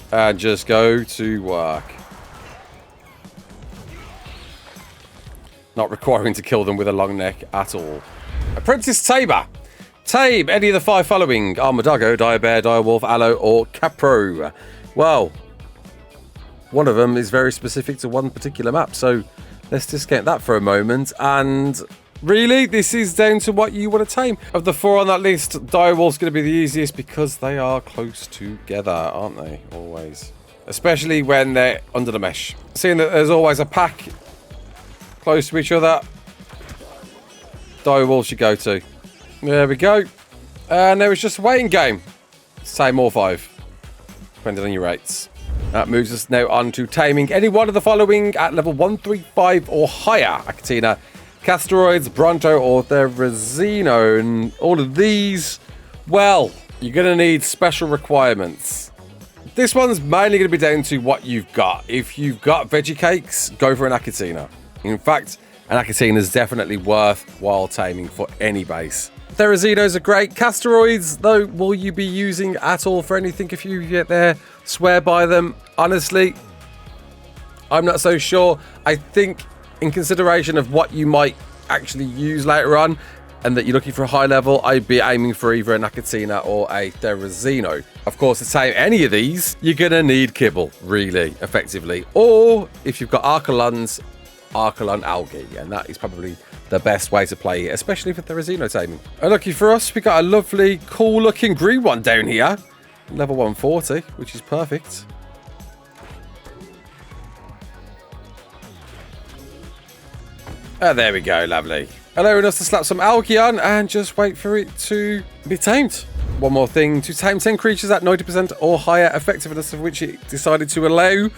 And just go to work. Not requiring to kill them with a long neck at all. Apprentice Tamer. Tame any of the 5 following: Armadillo, Direbear, Direwolf, Aloe, or Capro. Well, one of them is very specific to one particular map, so let's discount that for a moment. And really, this is down to what you want to tame. Of the 4 on that list, Direwolf's going to be the easiest because they are close together, aren't they? Always. Especially when they're under the mesh. Seeing that there's always a pack close to each other, Direwolf should go to. There we go. And there was just a waiting game. Same or 5, depending on your rates. That moves us now on to taming any one of the following at level 135 or higher: Achatina, Castoroids, Bronto, or Therizino. And all of these, well, you're going to need special requirements. This one's mainly going to be down to what you've got. If you've got veggie cakes, go for an Achatina. In fact, an Achatina is definitely worthwhile taming for any base. Therizinos are great. Castoroids, though, will you be using at all for anything if you get there? Swear by them. Honestly, I'm not so sure. I think in consideration of what you might actually use later on, and that you're looking for a high level, I'd be aiming for either an Achatina or a Therizino. Of course, to tame any of these, you're going to need kibble, really, effectively. Or, if you've got Archelons, Archelon Algae, and that is probably the best way to play it, especially for Therizino taming. And lucky for us, we got a lovely, cool-looking green one down here. Level 140, which is perfect. There we go, lovely. Allowing us to slap some algae on and just wait for it to be tamed. One more thing, to tame 10 creatures at 90% or higher effectiveness, of which it decided to allow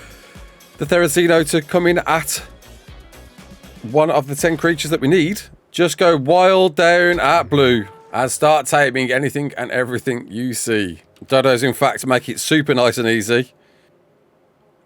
the Therizino to come in at one of the 10 creatures that we need. Just go wild down at blue and start taming anything and everything you see. Dodos, in fact, make it super nice and easy.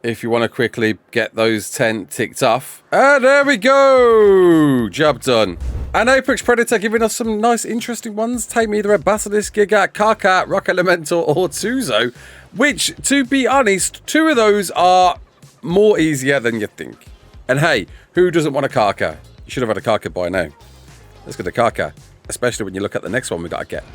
If you want to quickly get those 10 ticked off. And there we go! Job done. And Apex Predator giving us some nice, interesting ones. Take me either a Basilisk, Giga, Karka, Rock Elemental, or Tuzo. Which, to be honest, 2 of those are more easier than you think. And hey, who doesn't want a Karka? You should have had a Karka by now. Let's get a Karka. Especially when you look at the next one we got to get.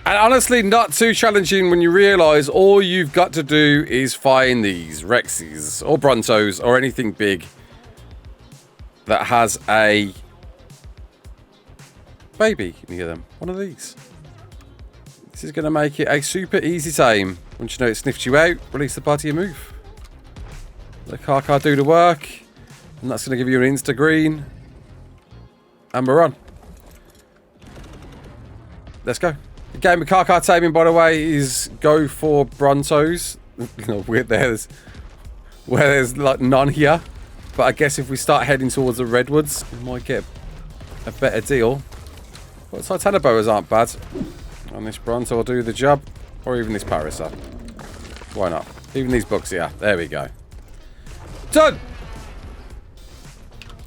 And honestly, not too challenging when you realise all you've got to do is find these Rexes or Brontos or anything big that has a baby near them. One of these. This is going to make it a super easy tame. Once you know it sniffed you out, release the party and move. The Karka do the work. And that's going to give you an insta-green. And we're on. Let's go. The game of Karka taming, by the way, is go for Brontos. You know, where there's like none here. But I guess if we start heading towards the Redwoods, we might get a better deal. But Titanoboas aren't bad. And this Bronto will do the job. Or even this Harasser. Why not? Even these books here. There we go. Done!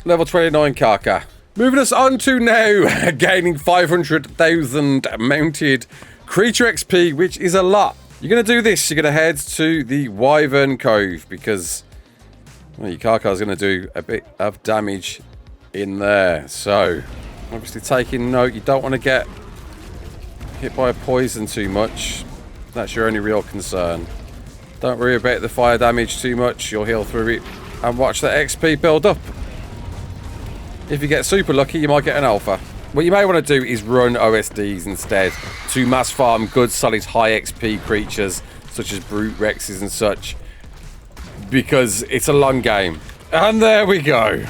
Level 29 Karka. Moving us on to now, gaining 500,000 mounted creature XP, which is a lot. You're going to do this. You're going to head to the Wyvern Cove because well, your Karka is going to do a bit of damage in there. So, obviously taking note, you don't want to get hit by a poison too much. That's your only real concern. Don't worry about the fire damage too much. You'll heal through it and watch the XP build up. If you get super lucky, you might get an alpha. What you may want to do is run OSDs instead to mass farm good, solid, high XP creatures such as Brute Rexes and such, because it's a long game. And there we go.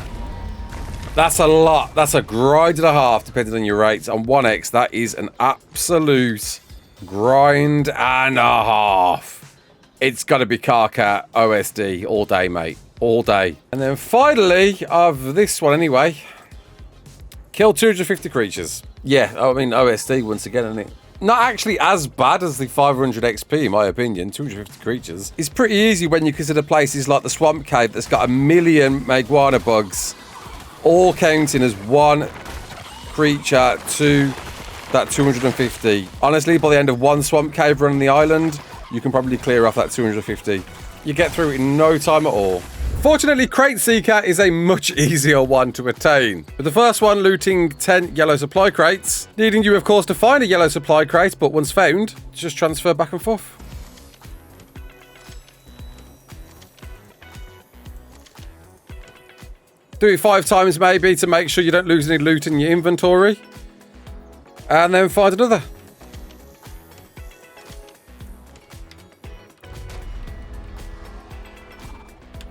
That's a lot. That's a grind and a half, depending on your rates. On 1x, that is an absolute grind and a half. It's got to be Karka OSD all day, mate. All day. And then finally, of this one anyway, kill 250 creatures. Yeah, I mean, OSD once again, isn't it? Not actually as bad as the 500 XP, in my opinion. 250 creatures is pretty easy when you consider places like the Swamp Cave that's got 1 million Maguana bugs, all counting as one creature to that 250. Honestly, by the end of one Swamp Cave run on the island, you can probably clear off that 250. You get through it in no time at all. Fortunately, Crate Seeker is a much easier one to attain. With the first one looting 10 yellow supply crates, needing you of course to find a yellow supply crate, but once found, just transfer back and forth. Do it 5 times maybe to make sure you don't lose any loot in your inventory. And then find another.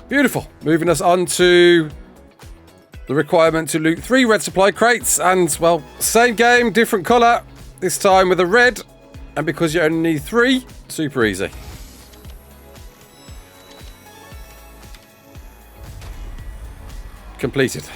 Beautiful. Moving us on to the requirement to loot 3 red supply crates. And, well, same game, different colour. This time with a red. And because you only need 3, super easy. Completed.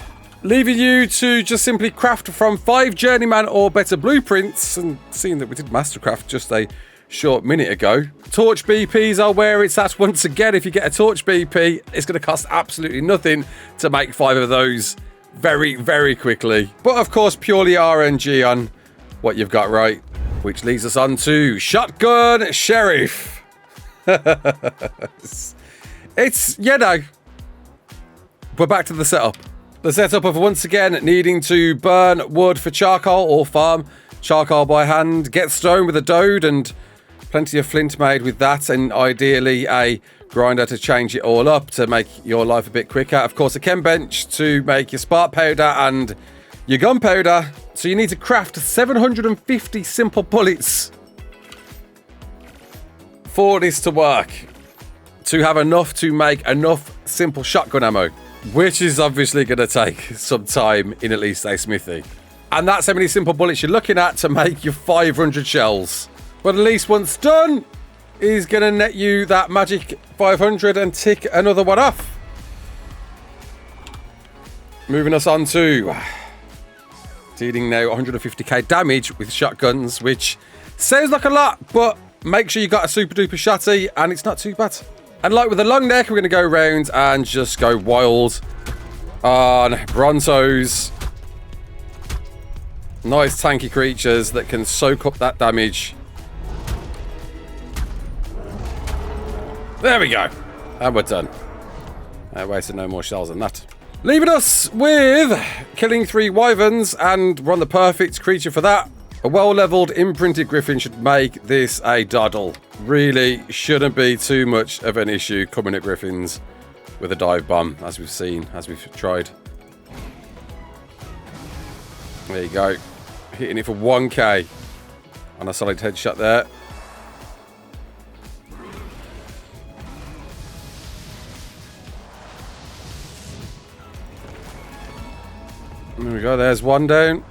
Leaving you to just simply craft from 5 journeyman or better blueprints. And seeing that we did mastercraft just a short minute ago. Torch BPs are where it's at once again. If you get a torch BP, it's going to cost absolutely nothing to make 5 of those very, very quickly. But of course, purely RNG on what you've got right. Which leads us on to Shotgun Sheriff. It's, you know, we're back to the setup. The setup of once again needing to burn wood for charcoal or farm charcoal by hand, get stone with a dode and plenty of flint made with that, and ideally a grinder to change it all up to make your life a bit quicker. Of course, a chem bench to make your spark powder and your gunpowder. So you need to craft 750 simple bullets for this to work, to have enough to make enough simple shotgun ammo, which is obviously going to take some time in at least a smithy. And that's how many simple bullets you're looking at to make your 500 shells. But at least once done, is going to net you that magic 500 and tick another one off. Moving us on to dealing now 150k damage with shotguns, which sounds like a lot, but make sure you got a super duper shotty, and it's not too bad. And like with the long neck, we're going to go around and just go wild on Brontos. Nice tanky creatures that can soak up that damage. There we go. And we're done. I wasted no more shells than that. Leaving us with killing 3 wyverns, and we're on the perfect creature for that. A well-leveled imprinted griffin should make this a doddle. Really shouldn't be too much of an issue coming at griffins with a dive bomb, as we've seen, as we've tried. There you go. Hitting it for 1k on a solid headshot there. There we go, there's one down.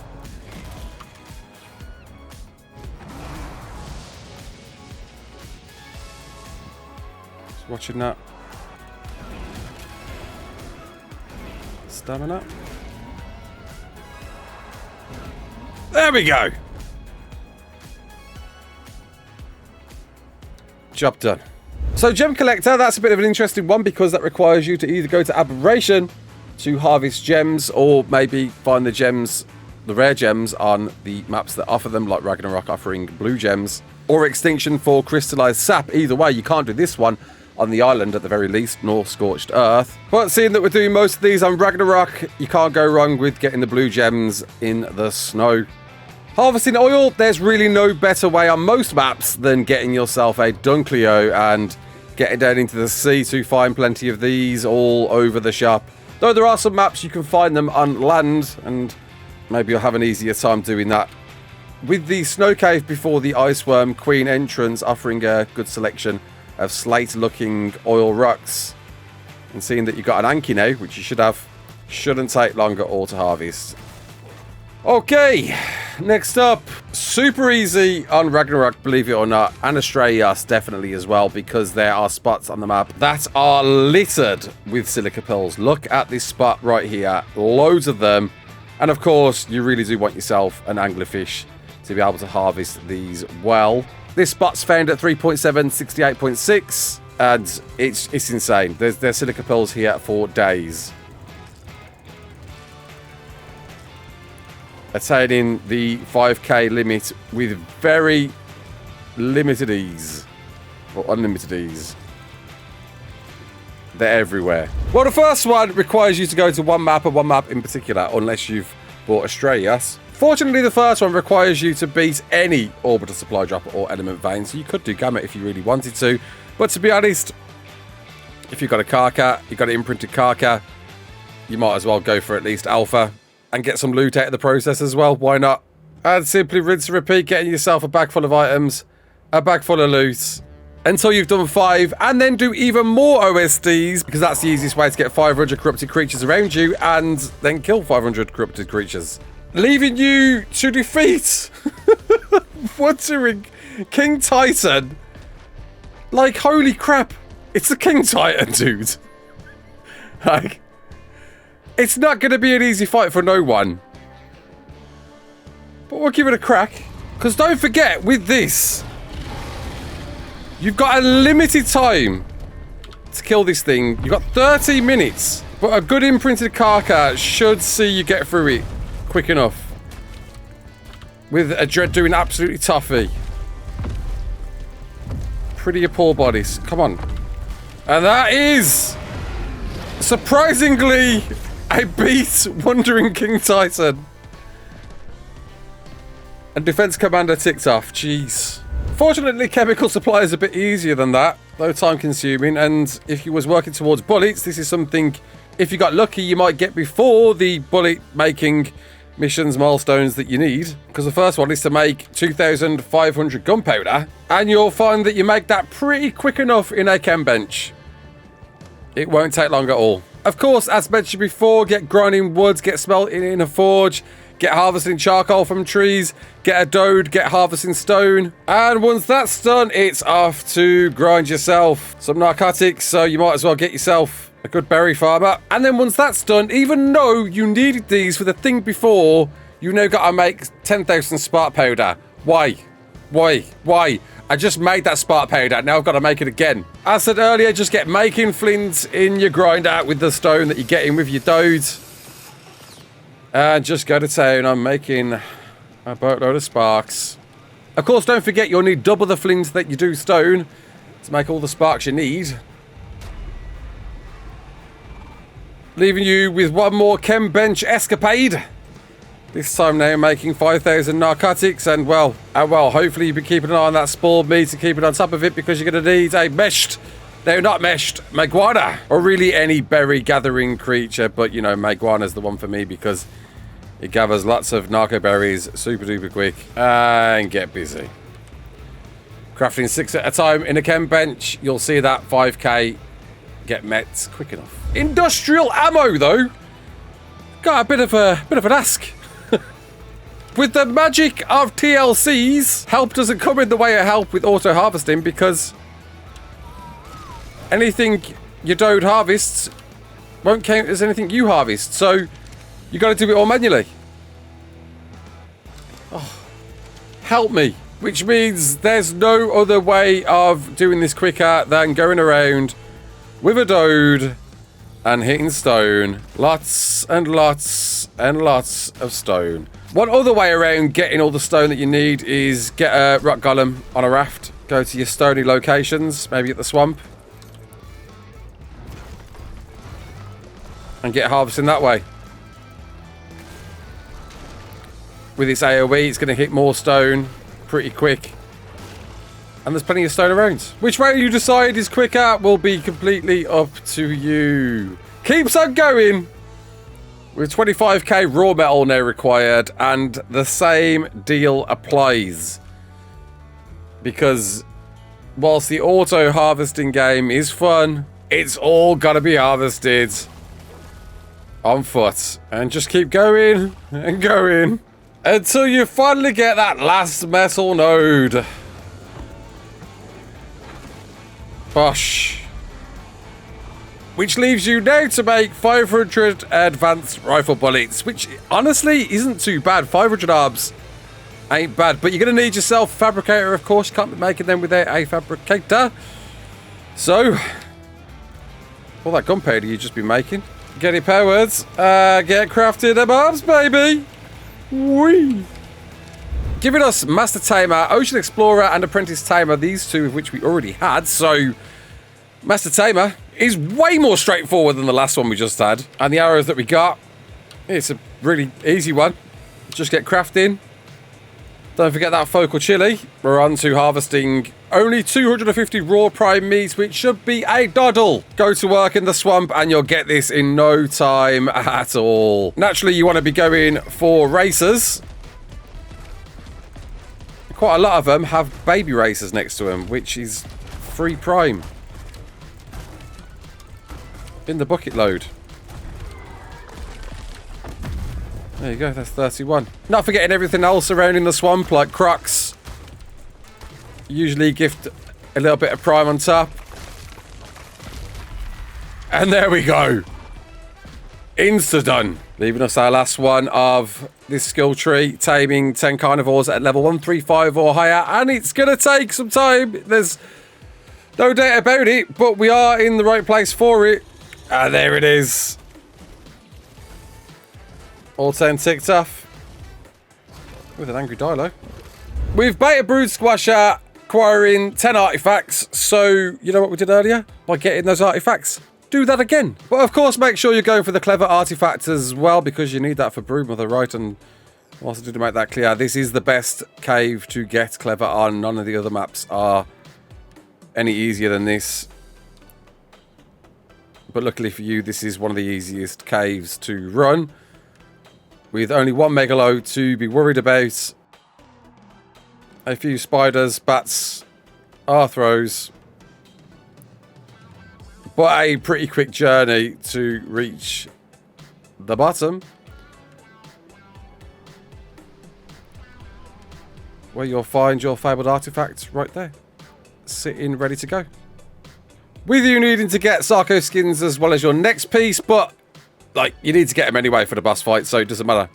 Just watching that. Stamina. There we go. Job done. So gem collector, that's a bit of an interesting one because that requires you to either go to Aberration to harvest gems, or maybe find the gems, the rare gems on the maps that offer them, like Ragnarok offering blue gems, or Extinction for crystallized sap. Either way, you can't do this one on the island at the very least, nor Scorched Earth. But seeing that we're doing most of these on Ragnarok, you can't go wrong with getting the blue gems in the snow. Harvesting oil, there's really no better way on most maps than getting yourself a Dunkleo and getting down into the sea to find plenty of these all over the shop. Though there are some maps you can find them on land, and maybe you'll have an easier time doing that. With the snow cave before the Iceworm Queen entrance offering a good selection of slate-looking oil rocks, and seeing that you've got an Anki now, which you should have, shouldn't take long at all to harvest. Okay, next up, super easy on Ragnarok, believe it or not, and Astraeus definitely as well, because there are spots on the map that are littered with silica pills. Look at this spot right here, loads of them, and of course you really do want yourself an anglerfish to be able to harvest these well. This spot's found at 3.7, 68.6, and it's insane. There's silica pills here for days. Attaining the 5k limit with very limited ease, or unlimited ease. They're everywhere. Well, the first one requires you to go to one map, and one map in particular, unless you've bought Astraeus. Fortunately, the first one requires you to beat any orbital supply dropper or element vein, so you could do Gamma if you really wanted to. But to be honest, if you've got a Karka, you've got an imprinted Karka, you might as well go for at least Alpha and get some loot out of the process as well. Why not? And simply rinse and repeat, getting yourself a bag full of items, a bag full of loot, until you've done 5, and then do even more OSDs, because that's the easiest way to get 500 corrupted creatures around you, and then kill 500 corrupted creatures. Leaving you to defeat Wuthering King Titan. Like, holy crap. It's the King Titan, dude. Like, it's not going to be an easy fight for no one. But we'll give it a crack. Because don't forget, with this, you've got a limited time to kill this thing. You've got 30 minutes. But a good imprinted Karka should see you get through it quick enough. With a Dread doing absolutely toughy. Pretty poor bodies. Come on. And that is, surprisingly, I beat Wandering King Titan. And Defense Commander ticked off. Jeez. Fortunately, Chemical Supply is a bit easier than that, though time consuming. And if you was working towards bullets, this is something, if you got lucky, you might get before the bullet making missions milestones that you need. Because the first one is to make 2,500 gunpowder. And you'll find that you make that pretty quick enough in a chem bench. It won't take long at all. Of course, as mentioned before, get grinding woods, get smelting in a forge, get harvesting charcoal from trees, get a dode, get harvesting stone. And once that's done, it's off to grind yourself some narcotics, so you might as well get yourself a good berry farmer. And then once that's done, even though you needed these for the thing before, you now got to make 10,000 spark powder. Why? Why? Why? I just made that spark powder. Now I've got to make it again. As I said earlier, just get making flint in your grinder with the stone that you get in with your dodes. And just go to town on making a boatload of sparks. Of course, don't forget you'll need double the flint that you do stone to make all the sparks you need. Leaving you with one more chem bench escapade. This time now making 5,000 narcotics and well, hopefully you'll be keeping an eye on that spoiled meat to keep it on top of it because you're going to need a meshed, no not meshed, Maguana. Or really any berry gathering creature, but you know, Maguana's the one for me because it gathers lots of narco berries super duper quick and get busy. Crafting 6 at a time in a chem bench, you'll see that 5k get met quick enough. Industrial ammo though, got a bit of an ask. With the magic of TLCs, help doesn't come in the way of help with auto harvesting because anything your dode harvests won't count as anything you harvest. So you got to do it all manually. Oh, help me. Which means there's no other way of doing this quicker than going around with a dode and hitting stone. Lots and lots and lots of stone. One other way around getting all the stone that you need is get a rock golem on a raft. Go to your stony locations, maybe at the swamp. And get harvesting that way. With its AoE, it's going to hit more stone pretty quick. And there's plenty of stone around. Which way you decide is quicker will be completely up to you. Keeps on going. With 25k raw metal now required, and the same deal applies. Because whilst the auto harvesting game is fun, it's all got to be harvested on foot. And just keep going and going until you finally get that last metal node. Bosh. Which leaves you now to make 500 advanced rifle bullets, which honestly isn't too bad. 500 arbs ain't bad, but you're going to need yourself a fabricator, of course. You can't be making them without a fabricator. So, all that gunpowder you just be making. Get it powered. Get crafted them arbs, baby. Whee! Giving us Master Tamer, Ocean Explorer, and Apprentice Tamer, these two of which we already had. So, Master Tamer is way more straightforward than the last one we just had. And the arrows that we got, it's a really easy one. Just get crafting. Don't forget that focal chili. We're on to harvesting only 250 raw prime meat, which should be a doddle. Go to work in the swamp and you'll get this in no time at all. Naturally, you want to be going for racers. Quite a lot of them have baby racers next to them, which is free prime. In the bucket load. There you go, that's 31. Not forgetting everything else around in the swamp, like crocs. Usually gift a little bit of prime on top. And there we go. Insta done. Leaving us our last one of this skill tree, taming 10 carnivores at level 135 or higher. And it's going to take some time. There's no doubt about it, but we are in the right place for it. And there it is. All 10 ticked off. With an angry Dilo. We've beta brood squasher acquiring 10 artifacts. So, you know what we did earlier? By getting those artifacts. Do that again. But of course, make sure you're going for the clever artifacts as well, because you need that for Broodmother, right? And also to make that clear, this is the best cave to get clever on. None of the other maps are any easier than this. But luckily for you, this is one of the easiest caves to run. With only one megalo to be worried about. A few spiders, bats, arthros. But a pretty quick journey to reach the bottom. Where you'll find your fabled artifacts right there. Sitting ready to go. With you needing to get Sarco skins as well as your next piece, but like you need to get them anyway for the boss fight, so it doesn't matter.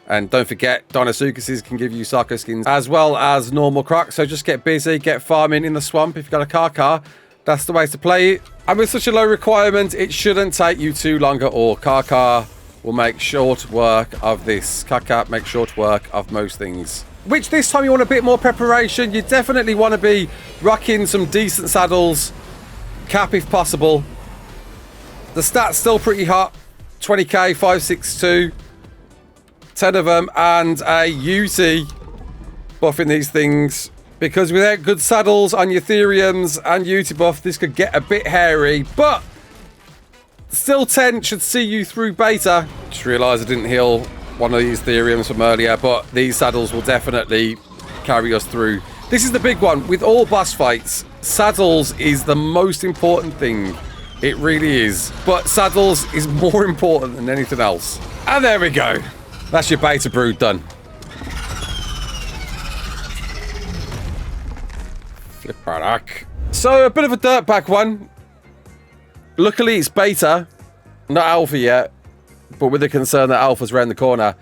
And don't forget, Deinosuchuses can give you Sarco skins as well as normal crocs. So just get busy, get farming in the swamp. If you've got a car, that's the way to play it. And with such a low requirement, it shouldn't take you too long at all. Car will make short work of this. Car make short work of most things. Which this time you want a bit more preparation. You definitely want to be rocking some decent saddles. Cap if possible. The stats still pretty hot. 20k, 562. 10 of them and a UT buffing these things, because without good saddles on your Theriums and UT buff, this could get a bit hairy, but still 10 should see you through beta. Just realised I didn't heal one of these Theriums from earlier, but these saddles will definitely carry us through. This is the big one. With all boss fights, saddles is the most important thing. It really is. But saddles is more important than anything else. And there we go. That's your beta brood done. So a bit of a dirtbag one. Luckily it's beta, not alpha yet, but with the concern that alpha's around the corner.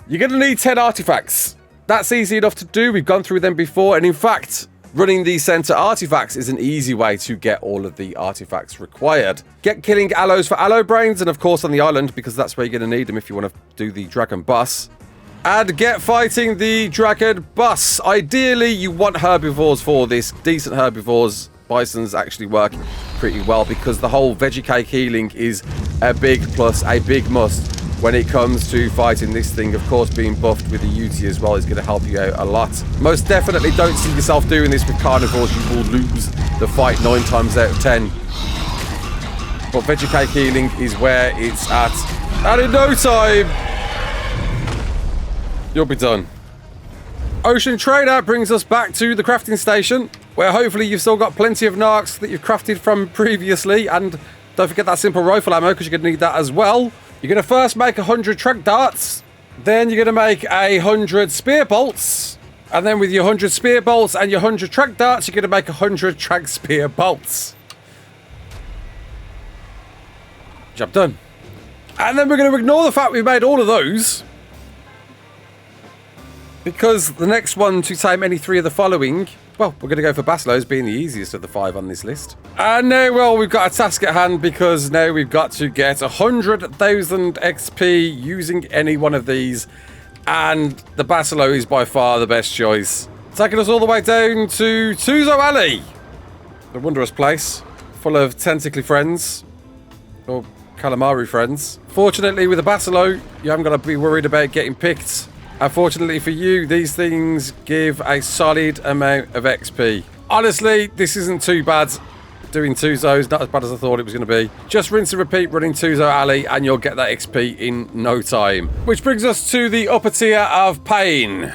You're going to need 10 artifacts. That's easy enough to do. We've gone through them before, and in fact, running these center artifacts is an easy way to get all of the artifacts required. Get killing aloes for aloe brains, and of course on the island, because that's where you're going to need them if you want to do the dragon boss. And get fighting the dragon boss. Ideally, you want herbivores for this. Decent herbivores. Bisons actually work pretty well, because the whole veggie cake healing is a big plus, a big must when it comes to fighting this thing. Of course, being buffed with the UT as well is going to help you out a lot. Most definitely don't see yourself doing this with carnivores. You will lose the fight 9 times out of 10. But veggie cake healing is where it's at. And in no time, you'll be done. Ocean Trader brings us back to the crafting station, where hopefully you've still got plenty of narcs that you've crafted from previously. And don't forget that simple rifle ammo, because you're going to need that as well. You're going to first make 100 Tranq darts. Then you're going to make 100 spear bolts. And then with your 100 spear bolts and your 100 Tranq darts, you're going to make 100 Tranq spear bolts. Job done. And then we're going to ignore the fact we've made all of those, because the next one to tame any 3 of the following, well, we're going to go for Basilos being the easiest of the 5 on this list. And now, well, we've got a task at hand, because now we've got to get 100,000 XP using any one of these. And the Basilo is by far the best choice. Taking us all the way down to Tuzo Alley. The wondrous place, full of tentacly friends. Or calamari friends. Fortunately, with the Basilo, you haven't got to be worried about getting picked. Unfortunately for you, these things give a solid amount of XP. Honestly, this isn't too bad. Doing Tuzos, not as bad as I thought it was going to be. Just rinse and repeat running Tuzo Alley and you'll get that XP in no time. Which brings us to the upper tier of pain.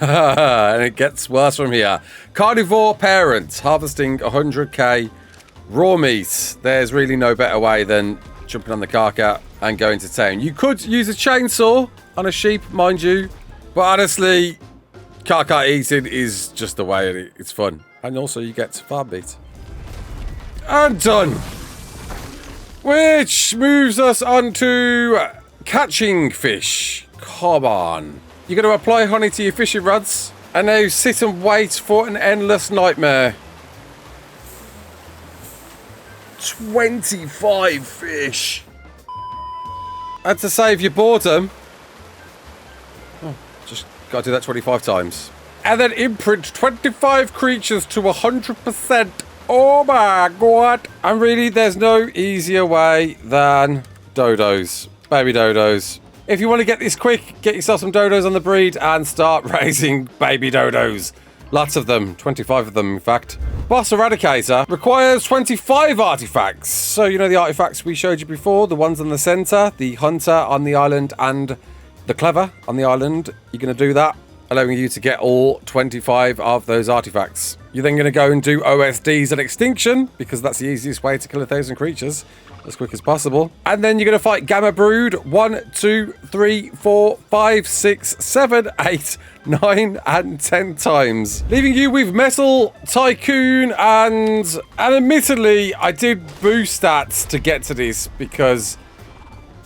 And it gets worse from here. Carnivore Parent, harvesting 100k raw meat. There's really no better way than jumping on the car and going to town. You could use a chainsaw on a sheep, mind you, but honestly, car eating is just the way it's fun. And also you get farm meat. And done. Which moves us on to catching fish. Come on. You're going to apply honey to your fishing rods and now sit and wait for an endless nightmare. 25 fish. And to save your boredom, just got to do that 25 times. And then imprint 25 creatures to 100%. Oh my god. And really, there's no easier way than dodos. Baby dodos. If you want to get this quick, get yourself some dodos on the breed and start raising baby dodos. Lots of them. 25 of them, in fact. Boss Eradicator requires 25 artifacts. So, you know the artifacts we showed you before? The ones on the center, the hunter on the island, and the clever on the island. You're going to do that, allowing you to get all 25 of those artifacts. You're then going to go and do OSDs and Extinction, because that's the easiest way to kill 1,000 creatures as quick as possible. And then you're going to fight Gamma Brood 1, 2, 3, 4, 5, 6, 7, 8, 9, and 10 times, leaving you with Metal, Tycoon, and admittedly, I did boost stats to get to this, because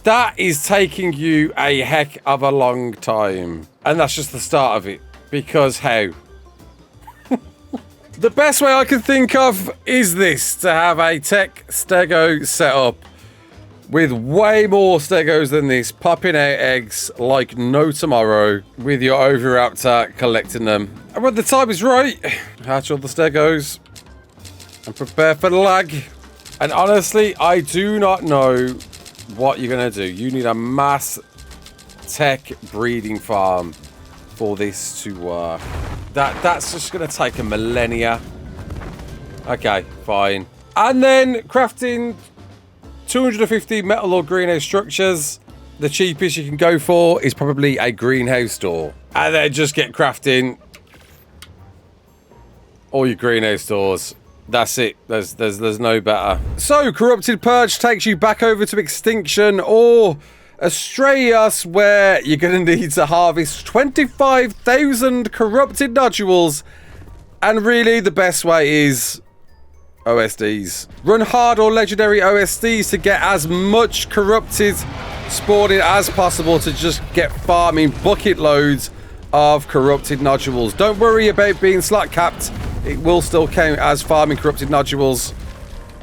That is taking you a heck of a long time. And that's just the start of it. Because how? The best way I can think of is this. To have a tech stego set up with way more stegos than this, popping out eggs like no tomorrow with your Oviraptor collecting them. And when the time is right, hatch all the stegos and prepare for the lag. And honestly, I do not know what you're going to do. You need a mass tech breeding farm for this to work. That's just going to take a millennia. Okay, fine. And then crafting 250 metal or greenhouse structures. The cheapest you can go for is probably a greenhouse door. And then just get crafting all your greenhouse doors. That's it. There's no better. So, Corrupted Purge takes you back over to Extinction or Astraeus, where you're going to need to harvest 25,000 corrupted nodules. And really, the best way is OSDs. Run hard or legendary OSDs to get as much corrupted spawning as possible to just get farming bucket loads of corrupted nodules. Don't worry about being slot capped. It will still count as farming corrupted nodules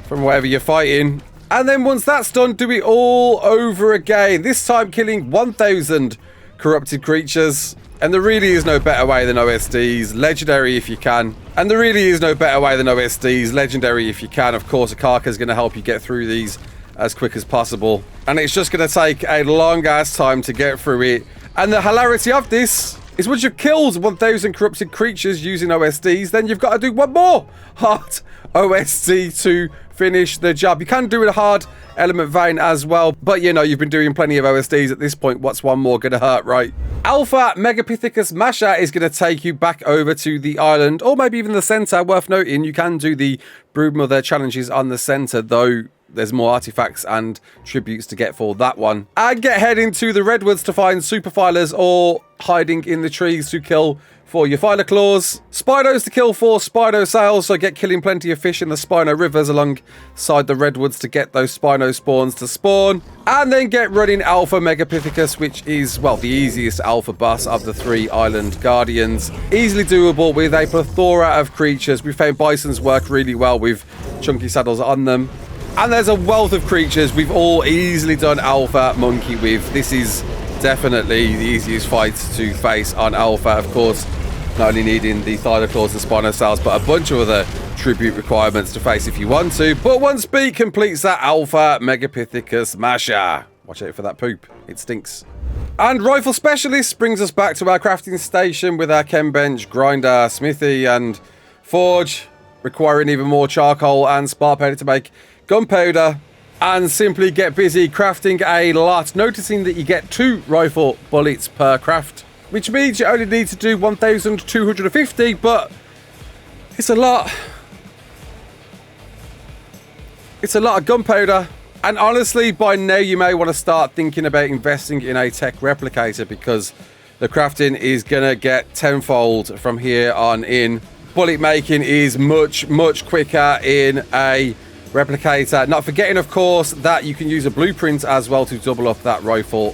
from whatever you're fighting. And then once that's done, do it all over again. This time killing 1,000 corrupted creatures. And there really is no better way than OSDs. Legendary if you can. And there really is no better way than OSDs. Legendary if you can. Of course, a Karka is going to help you get through these as quick as possible. And it's just going to take a long ass time to get through it. And the hilarity of this is once you've killed 1,000 corrupted creatures using OSDs, then you've got to do one more hard OSD to finish the job. You can do a hard element vein as well, but you know, you've been doing plenty of OSDs at this point. What's one more gonna hurt, right? Alpha Megapithecus Masher is gonna take you back over to the island, or maybe even the center. Worth noting, you can do the Broodmother challenges on the center, though there's more artifacts and tributes to get for that one. And get heading to the redwoods to find super filers or hiding in the trees to kill for your filer claws. Spinos to kill for Spino sails, so get killing plenty of fish in the Spino rivers alongside the redwoods to get those Spino spawns to spawn. And then get running Alpha Megapithecus, which is, well, the easiest alpha boss of the 3 island guardians. Easily doable with a plethora of creatures. We found bisons work really well with chunky saddles on them. And there's a wealth of creatures we've all easily done Alpha Monkey with. This is definitely the easiest fight to face on Alpha, of course. Not only needing the Thylaclaws and Spinosaurs, but a bunch of other tribute requirements to face if you want to. But once Beat completes that Alpha Megapithecus Masher. Watch out for that poop. It stinks. And Rifle Specialist brings us back to our crafting station with our chem bench, grinder, smithy, and forge, requiring even more charcoal and spar powder to make gunpowder. And simply get busy crafting a lot, noticing that you get 2 rifle bullets per craft, which means you only need to do 1,250, but it's a lot. It's a lot of gunpowder. And honestly, by now you may want to start thinking about investing in a tech replicator, because the crafting is going to get tenfold from here on in. Bullet making is much, much quicker in a replicator. Not forgetting, of course, that you can use a blueprint as well to double up that rifle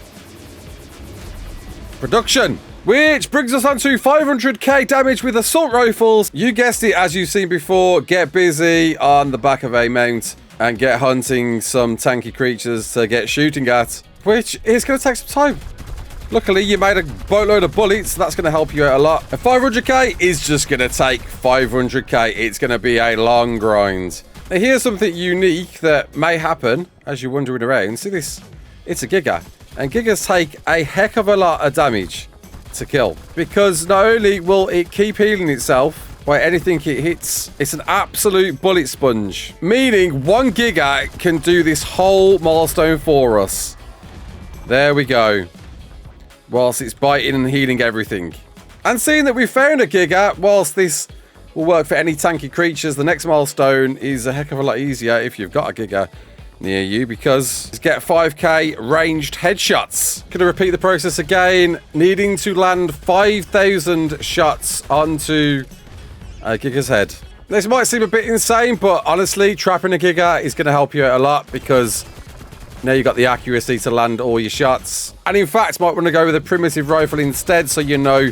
production. Which brings us on to 500k damage with assault rifles. You guessed it, as you've seen before. Get busy on the back of a mount and get hunting some tanky creatures to get shooting at, which is going to take some time. Luckily, you made a boatload of bullets, so that's going to help you out a lot. And 500k is just going to take 500k. It's going to be a long grind. Now, here's something unique that may happen as you're wandering around. See this? It's a Giga. And Gigas take a heck of a lot of damage to kill, because not only will it keep healing itself by anything it hits, it's an absolute bullet sponge, meaning 1 Giga can do this whole milestone for us. There we go. Whilst it's biting and healing everything. And seeing that we found a Giga, whilst this will work for any tanky creatures, the next milestone is a heck of a lot easier if you've got a Giga near you, because you get 5k ranged headshots. Gonna repeat the process again, needing to land 5,000 shots onto a Giga's head. This might seem a bit insane, but honestly, trapping a Giga is gonna help you out a lot, because Now you've got the accuracy to land all your shots. And in fact, might want to go with a primitive rifle instead, so you know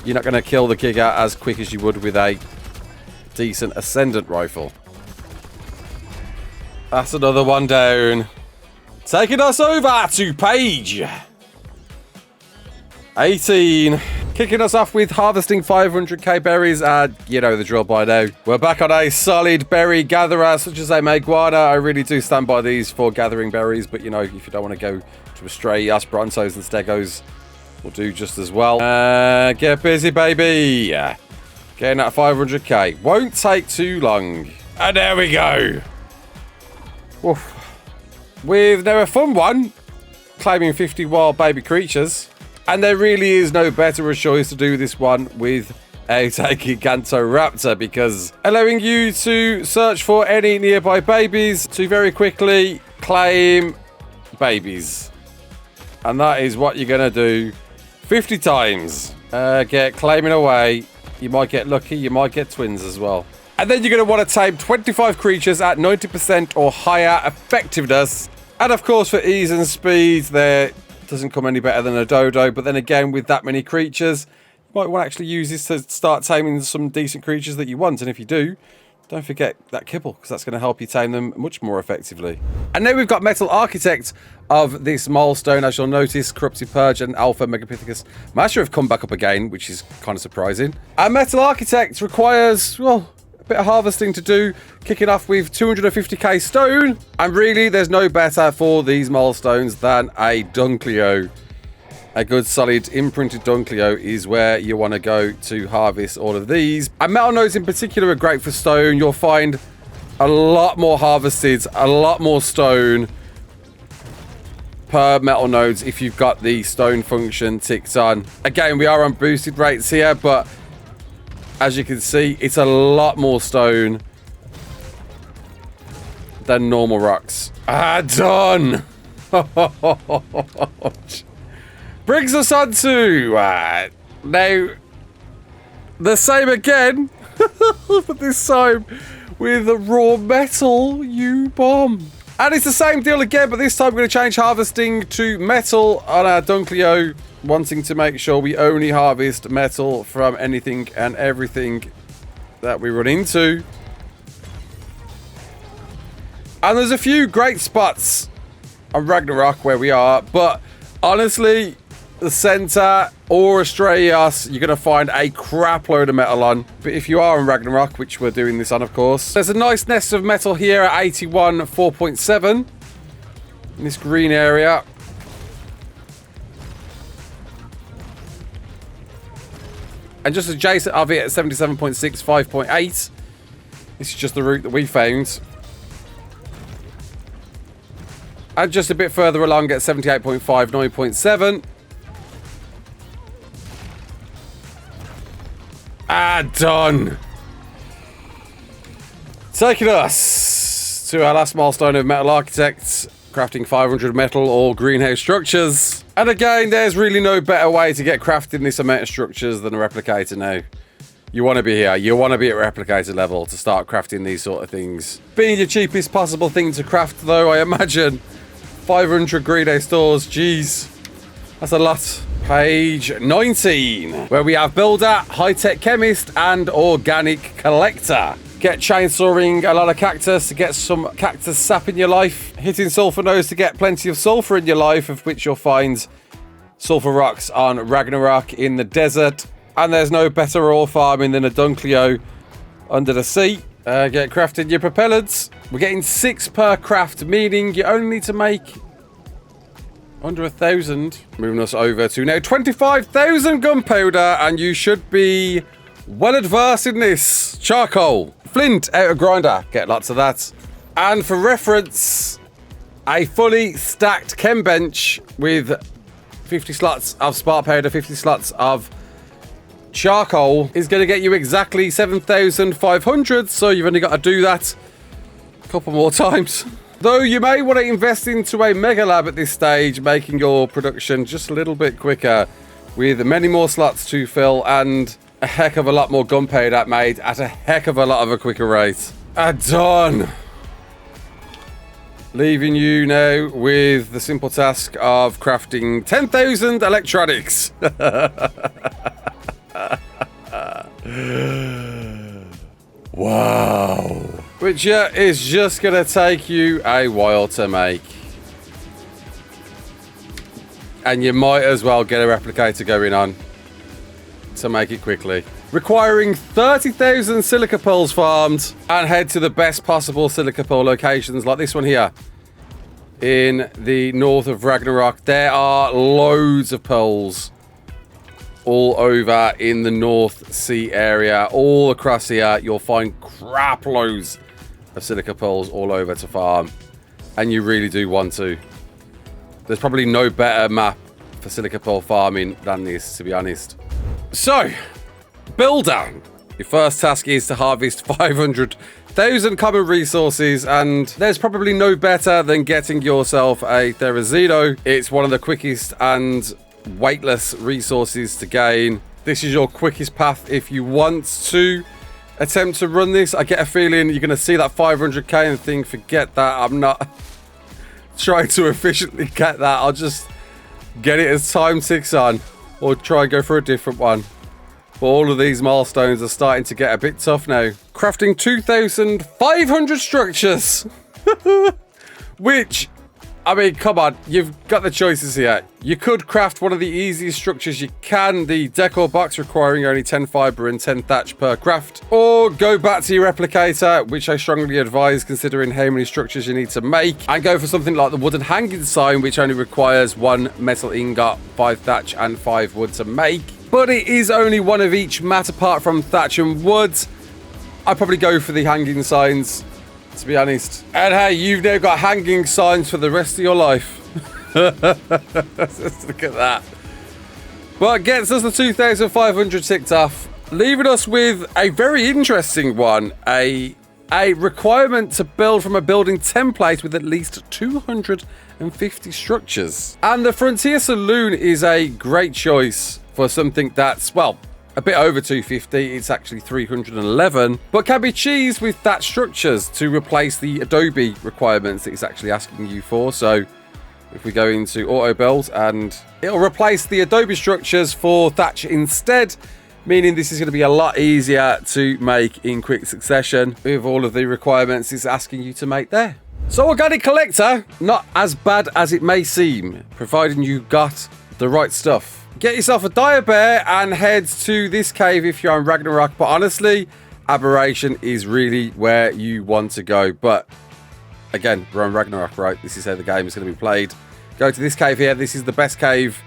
you're not going to kill the Giga as quick as you would with a decent Ascendant rifle. That's another one down. Taking us over to page 18. Kicking us off with harvesting 500k berries. You know the drill by now. We're back on a solid berry gatherer, such as a Meguana. I really do stand by these for gathering berries, but you know, if you don't want to go to a stray, Esperantos and Stegos will do just as well. Get busy, baby. Getting that 500k. Won't take too long. And there we go. Woof. With now a fun one, claiming 50 wild baby creatures. And there really is no better choice to do this one with a Gigantoraptor, because allowing you to search for any nearby babies to very quickly claim babies. And that is what you're going to do 50 times. Get claiming away. You might get lucky, you might get twins as well. And then you're going to want to tame 25 creatures at 90% or higher effectiveness. And of course, for ease and speed, there doesn't come any better than a dodo. But then again, with that many creatures, you might want to actually use this to start taming some decent creatures that you want. And if you do, don't forget that kibble, because that's going to help you tame them much more effectively. And now we've got Metal Architect of this milestone. As you'll notice, Corrupted Purge and Alpha Megapithecus Master have come back up again, which is kind of surprising. And Metal Architect requires, well, a bit of harvesting to do, kicking off with 250k stone. And really, there's no better for these milestones than a Duncleo. A good solid imprinted Duncleo is where you want to go to harvest all of these. And metal nodes in particular are great for stone. You'll find a lot more harvested, a lot more stone per metal nodes if you've got the stone function ticked on. Again, we are on boosted rates here, but as you can see, it's a lot more stone than normal rocks. Done! Brings us on to now the same again, but this time with a raw metal U-bomb. And it's the same deal again, but this time we're going to change harvesting to metal on our Duncleo, wanting to make sure we only harvest metal from anything and everything that we run into. And there's a few great spots on Ragnarok where we are, but honestly, the center or Astraeus, you're going to find a crap load of metal on. But if you are on Ragnarok, which we're doing this on, of course, there's a nice nest of metal here at 81 4.7 in this green area. And just adjacent of it at 77.6 5.8. This is just the route that we found. And just a bit further along at 78.5 9.7. Done. Taking us to our last milestone of Metal Architects, crafting 500 metal or greenhouse structures. And again, there's really no better way to get crafting this amount of structures than a replicator now. You want to be here. You want to be at replicator level to start crafting these sort of things. Being the cheapest possible thing to craft, though, I imagine. 500 greenhouse stores, jeez. That's a lot. Page 19, where we have Builder, High-Tech Chemist, and Organic Collector. Get chainsawing a lot of cactus to get some cactus sap in your life. Hitting sulfur nodes to get plenty of sulfur in your life, of which you'll find sulfur rocks on Ragnarok in the desert. And there's no better ore farming than a Duncleo under the sea. Get crafting your propellants. We're getting 6 per craft, meaning you only need to make under 1,000. Moving us over to now 25,000 gunpowder, and you should be well adversed in this. Charcoal, flint out of grinder, get lots of that. And for reference, a fully stacked chem bench with 50 slots of spark powder, 50 slots of charcoal is going to get you exactly 7,500. So you've only got to do that a couple more times. Though you may want to invest into a mega lab at this stage, making your production just a little bit quicker, with many more slots to fill and a heck of a lot more gunpowder made at a heck of a lot of a quicker rate. Done. Leaving you now with the simple task of crafting 10,000 electronics. Wow. Which is just going to take you a while to make. And you might as well get a replicator going on to make it quickly. Requiring 30,000 silica pearls farmed and head to the best possible silica pearl locations like this one here in the north of Ragnarok. There are loads of pearls all over in the North Sea area. All across here, you'll find crap loads of silica pearls all over to farm. And you really do want to. There's probably no better map for silica pearl farming than this, to be honest. So, Builder. Your first task is to harvest 500,000 common resources, and there's probably no better than getting yourself a Therizino. It's one of the quickest and weightless resources to gain. This is your quickest path if you want to attempt to run this. I get a feeling you're going to see that 500k and think, forget that, I'm not trying to efficiently get that. I'll just get it as time ticks on, or try and go for a different one. But all of these milestones are starting to get a bit tough now. Crafting 2,500 structures. Which, I mean, come on, you've got the choices here. You could craft one of the easiest structures you can, the decor box, requiring only 10 fiber and 10 thatch per craft. Or go back to your replicator, which I strongly advise considering how many structures you need to make, and go for something like the wooden hanging sign, which only requires 1 metal ingot, 5 thatch and 5 wood to make. But it is only one of each mat apart from thatch and wood. I'd probably go for the hanging signs, to be honest. And hey, you've now got hanging signs for the rest of your life. Just look at that. Well, it gets us the 2,500 ticked off, leaving us with a very interesting one. A requirement to build from a building template with at least 250 structures. And the Frontier Saloon is a great choice for something that's, well, a bit over 250. It's actually 311, but can be cheesed with that structures to replace the Adobe requirements that it's actually asking you for. So if we go into auto build, and it'll replace the Adobe structures for thatch instead, meaning this is going to be a lot easier to make in quick succession with all of the requirements it's asking you to make there. So Organic Collector, not as bad as it may seem, providing you got the right stuff. Get yourself a dire bear and head to this cave if you're on Ragnarok. But honestly, Aberration is really where you want to go. But again, we're on Ragnarok, right? This is how the game is going to be played. Go to this cave here. This is the best cave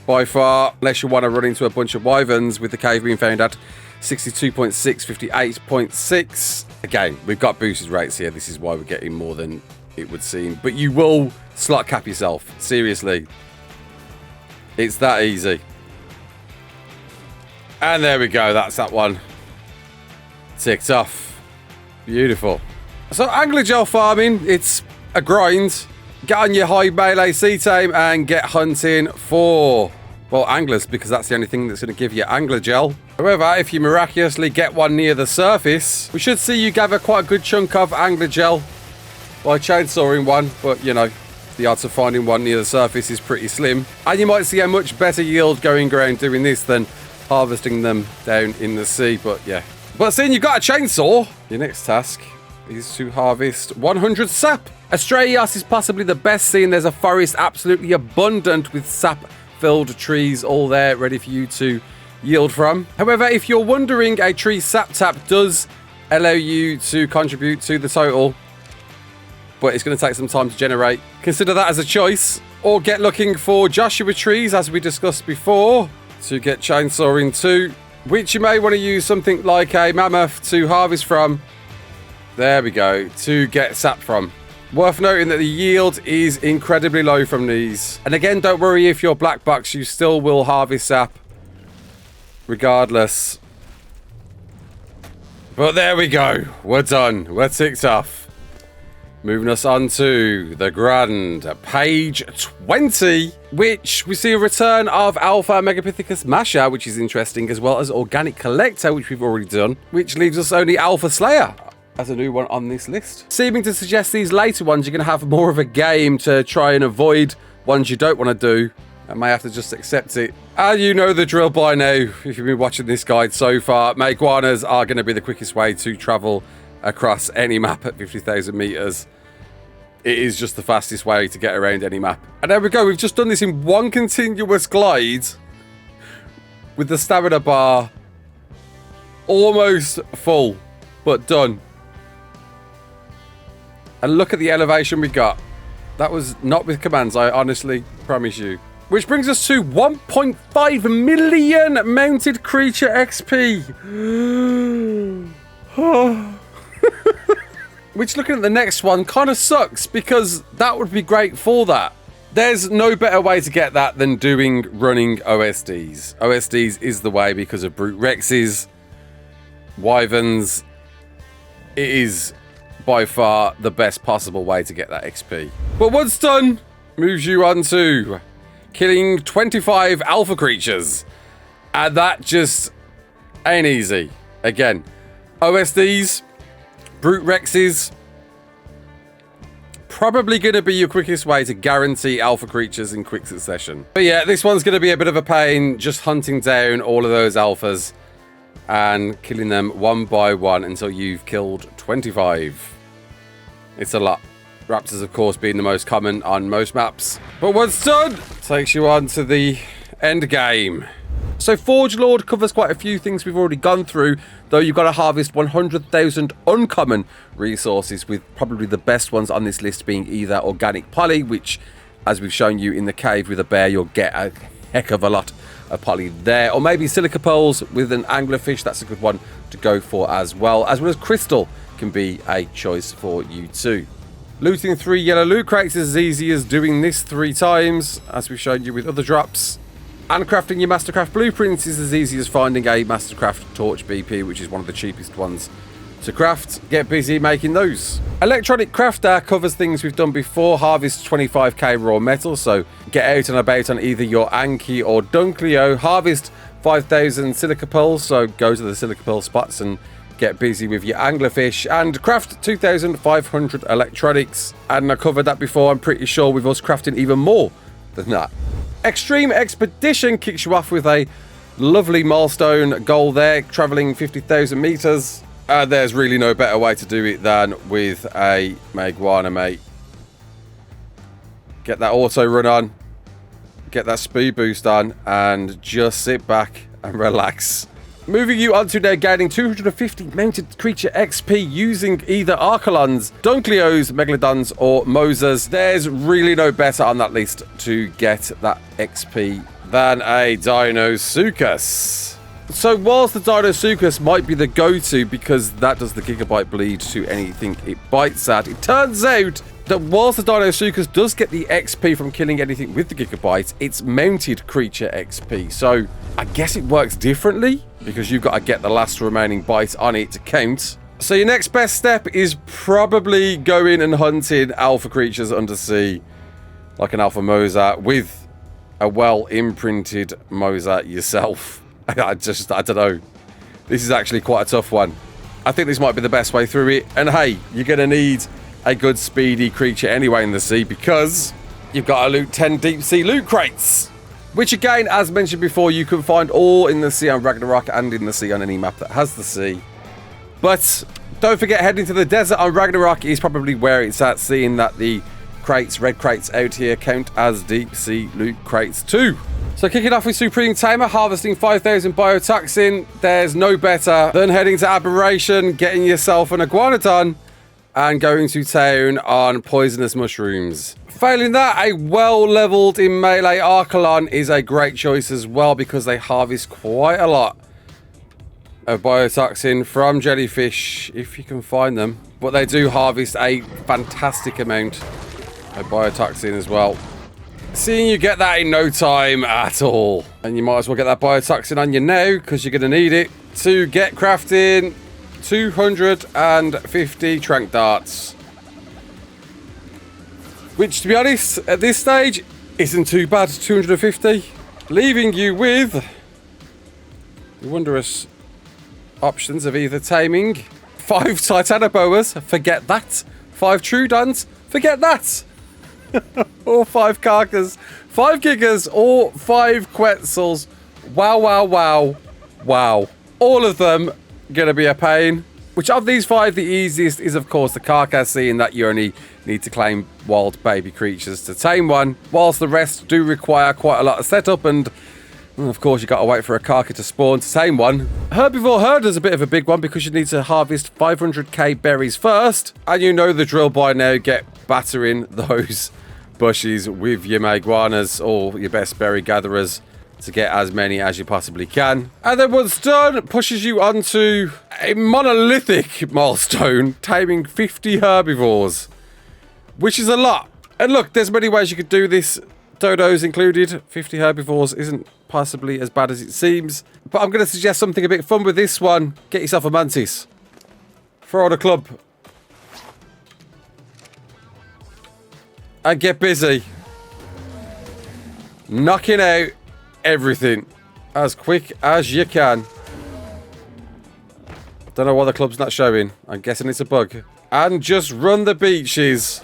by far, unless you want to run into a bunch of wyverns, with the cave being found at 62.6, 58.6. Again, we've got boosted rates here. This is why we're getting more than it would seem. But you will slot cap yourself. Seriously. It's that easy. And there we go. That's that one ticked off. Beautiful. So angler gel farming, it's a grind. Get on your high melee sea tame and get hunting for, well, anglers, because that's the only thing that's going to give you angler gel. However, if you miraculously get one near the surface, we should see you gather quite a good chunk of angler gel by chainsawing one, but you know, the odds of finding one near the surface is pretty slim. And you might see a much better yield going around doing this than harvesting them down in the sea, but yeah. But seeing you've got a chainsaw, your next task is to harvest 100 sap. Astraeus is possibly the best, seeing there's a forest absolutely abundant with sap-filled trees all there ready for you to yield from. However, if you're wondering, a tree sap tap does allow you to contribute to the total, but it's going to take some time to generate. Consider that as a choice, or get looking for Joshua trees, as we discussed before, to get chainsawing to, which you may want to use something like a mammoth to harvest from. There we go, to get sap from. Worth noting that the yield is incredibly low from these. And again, don't worry if you're black box, you still will harvest sap regardless. But there we go, we're done, we're ticked off. Moving us on to the grand page 20, which we see a return of Alpha Megapithecus Masher, which is interesting, as well as Organic Collector, which we've already done, which leaves us only Alpha Slayer. as a new one on this list. Seeming to suggest these later ones, you're going to have more of a game to try and avoid ones you don't want to do. I may have to just accept it. And you know the drill by now, if you've been watching this guide so far. Meguanas are going to be the quickest way to travel across any map at 50,000 meters. It is just the fastest way to get around any map. And there we go. We've just done this in one continuous glide with the stamina bar almost full, but done. And look at the elevation we got. That was not with commands, I honestly promise you. Which brings us to 1.5 million mounted creature XP. Which, looking at the next one, kind of sucks because that would be great for that. There's no better way to get that than running OSDs. OSDs is the way because of Brute Rexes, Wyverns. It is by far the best possible way to get that XP. But once done, moves you on to killing 25 alpha creatures. And that just ain't easy. Again, OSDs, Brute Rexes, probably going to be your quickest way to guarantee alpha creatures in quick succession. But yeah, this one's going to be a bit of a pain, just hunting down all of those alphas and killing them one by one until you've killed 25. It's a lot. Raptors, of course, being the most common on most maps. But once done, takes you on to the end game. So Forge Lord covers quite a few things we've already gone through, though you've got to harvest 100,000 uncommon resources, with probably the best ones on this list being either organic poly, which, as we've shown you in the cave with a bear, you'll get a heck of a lot of poly there, or maybe silica pearls with an anglerfish. That's a good one to go for as well as crystal can be a choice for you too. Looting 3 yellow loot crates is as easy as doing this 3 times, as we've shown you with other drops. And crafting your Mastercraft blueprints is as easy as finding a Mastercraft Torch BP, which is one of the cheapest ones to craft. Get busy making those. Electronic Crafter covers things we've done before. Harvest 25k raw metal, so get out and about on either your Anki or Dunkleo. Harvest 5,000 silica pearls, so go to the silica pearl spots and get busy with your anglerfish, and craft 2,500 electronics. And I covered that before, I'm pretty sure, with us crafting even more than that. Extreme Expedition kicks you off with a lovely milestone goal there, traveling 50,000 meters. There's really no better way to do it than with a Meguana, mate. Get that auto run on, get that speed boost on, and just sit back and relax. Moving you on to now gaining 250 mounted creature XP using either Archelons, Dunkleos, Megalodons, or Mosas. There's really no better on that list to get that XP than a Deinosuchus. So whilst the Deinosuchus might be the go-to because that does the gigabyte bleed to anything it bites at, it turns out that whilst the Deinosuchus does get the XP from killing anything with the gigabyte, it's mounted creature XP. So I guess it works differently because you've got to get the last remaining bite on it to count. So your next best step is probably going and hunting alpha creatures undersea, like an alpha Mosa with a well imprinted Mosa yourself. I don't know. This is actually quite a tough one. I think this might be the best way through it. And hey, you're going to need a good speedy creature anyway in the sea because you've got to loot 10 deep sea loot crates. Which again, as mentioned before, you can find all in the sea on Ragnarok and in the sea on any map that has the sea. But don't forget, heading to the desert on Ragnarok is probably where it's at, seeing that the crates, red crates out here, count as deep sea loot crates too. So kicking off with Supreme Tamer, harvesting 5,000 biotoxin. There's no better than heading to Aberration, getting yourself an iguanodon, and going to town on poisonous mushrooms. Failing that, a well-leveled in melee Archelon is a great choice as well because they harvest quite a lot of biotoxin from jellyfish, if you can find them. But they do harvest a fantastic amount of biotoxin as well. Seeing you get that in no time at all. And you might as well get that biotoxin on you now because you're going to need it to get crafting 250 Tranq darts. Which, to be honest, at this stage, isn't too bad, 250. Leaving you with the wondrous options of either taming 5 Titanoboas, forget that. 5 Troodons, forget that. Or 5 Carkers, 5 Gigas, or 5 Quetzals. Wow, wow, wow, wow. All of them gonna be a pain. Which of these 5, the easiest is, of course, the carcass, seeing that you only need to claim wild baby creatures to tame one, whilst the rest do require quite a lot of setup, and of course, you got to wait for a carcass to spawn to tame one. Herbivore Herder is a bit of a big one because you need to harvest 500k berries first, and you know the drill by now. Get battering those bushes with your Maguanas or your best berry gatherers to get as many as you possibly can. And then once done, pushes you onto a monolithic milestone, taming 50 herbivores, which is a lot. And look, there's many ways you could do this, dodos included. 50 herbivores isn't possibly as bad as it seems, but I'm going to suggest something a bit fun with this one. Get yourself a mantis. Throw on a club. And get busy. Knocking out everything as quick as you can. Don't know why the club's not showing. I'm guessing it's a bug. And just run the beaches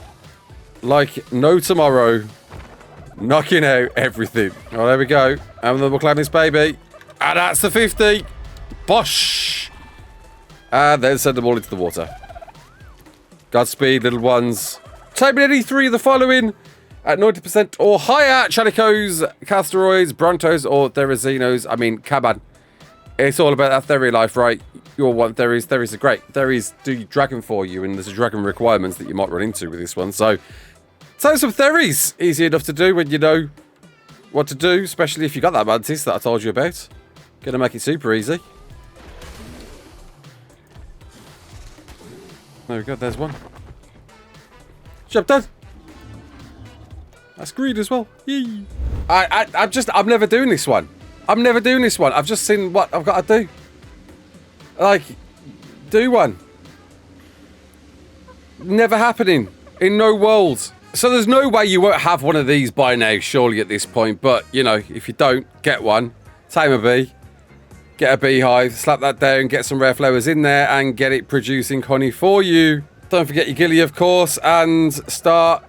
like no tomorrow. Knocking out everything. Oh, there we go. And then we'll claim this baby. And that's the 50. Bosh. And then send them all into the water. Godspeed, little ones. Taming any 3 of the following at 90% or higher: Chalicos, Castoroids, Brontos, or Therizinos. I mean, come on. It's all about that Theri life, right? You'll want Theris. Theris are great. Theris do dragon for you, and there's dragon requirements that you might run into with this one. So some Theris. Easy enough to do when you know what to do, especially if you got that mantis that I told you about. Gonna make it super easy. There we go, there's one. Job done. That's green as well. Yee. I'm never doing this one. I'm never doing this one. I've just seen what I've got to do. Like, do one. Never happening. In no world. So there's no way you won't have one of these by now, surely, at this point. But, you know, if you don't, get one. Tame a bee. Get a beehive. Slap that down. Get some rare flowers in there. And get it producing honey for you. Don't forget your gilly, of course. And start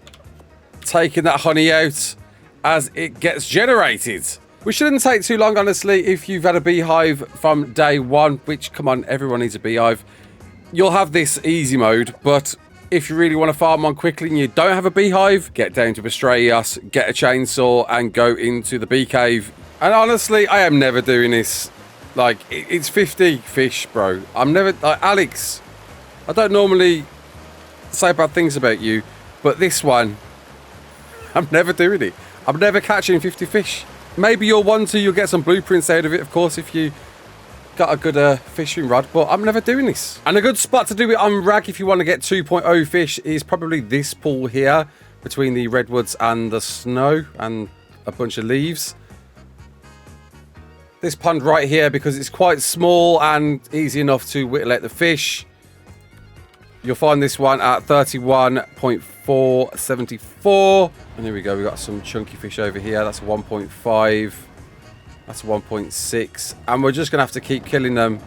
taking that honey out as it gets generated. Which shouldn't take too long, honestly, if you've had a beehive from day one. Which, come on, everyone needs a beehive. You'll have this easy mode, but if you really want to farm on quickly and you don't have a beehive, get down to Astraeus, get a chainsaw, and go into the bee cave. And honestly, I am never doing this. Like, it's 50 fish, bro. I'm never... Like, Alex, I don't normally say bad things about you, but this one, I'm never doing it. I'm never catching 50 fish. Maybe you'll want to, you'll get some blueprints out of it, of course, if you got a good fishing rod, but I'm never doing this. And a good spot to do it on Rag if you want to get 2.0 fish is probably this pool here, between the redwoods and the snow and a bunch of leaves. This pond right here, because it's quite small and easy enough to whittle out the fish. You'll find this one at 31.474. And here we go, we got some chunky fish over here. That's 1.5. That's 1.6. And we're just going to have to keep killing them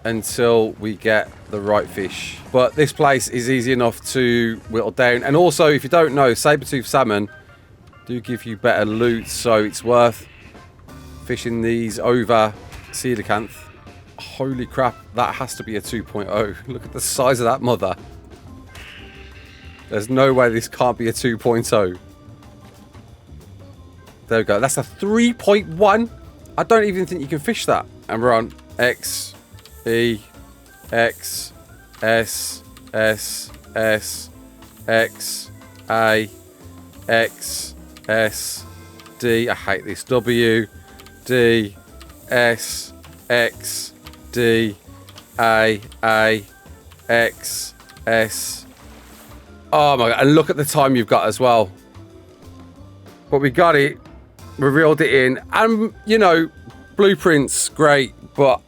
until we get the right fish. But this place is easy enough to whittle down. And also, if you don't know, saber-tooth salmon do give you better loot, so it's worth fishing these over coelacanth. Holy crap, that has to be a 2.0. Look at the size of that mother. There's no way this can't be a 2.0. There we go. That's a 3.1. I don't even think you can fish that. And we're on X, E, X, S, S, S, X, A, X, S, D. I hate this. W, D, S, X, D, A, X, S. Oh my god, and look at the time you've got as well. But we got it, we reeled it in, and you know, blueprints, great, but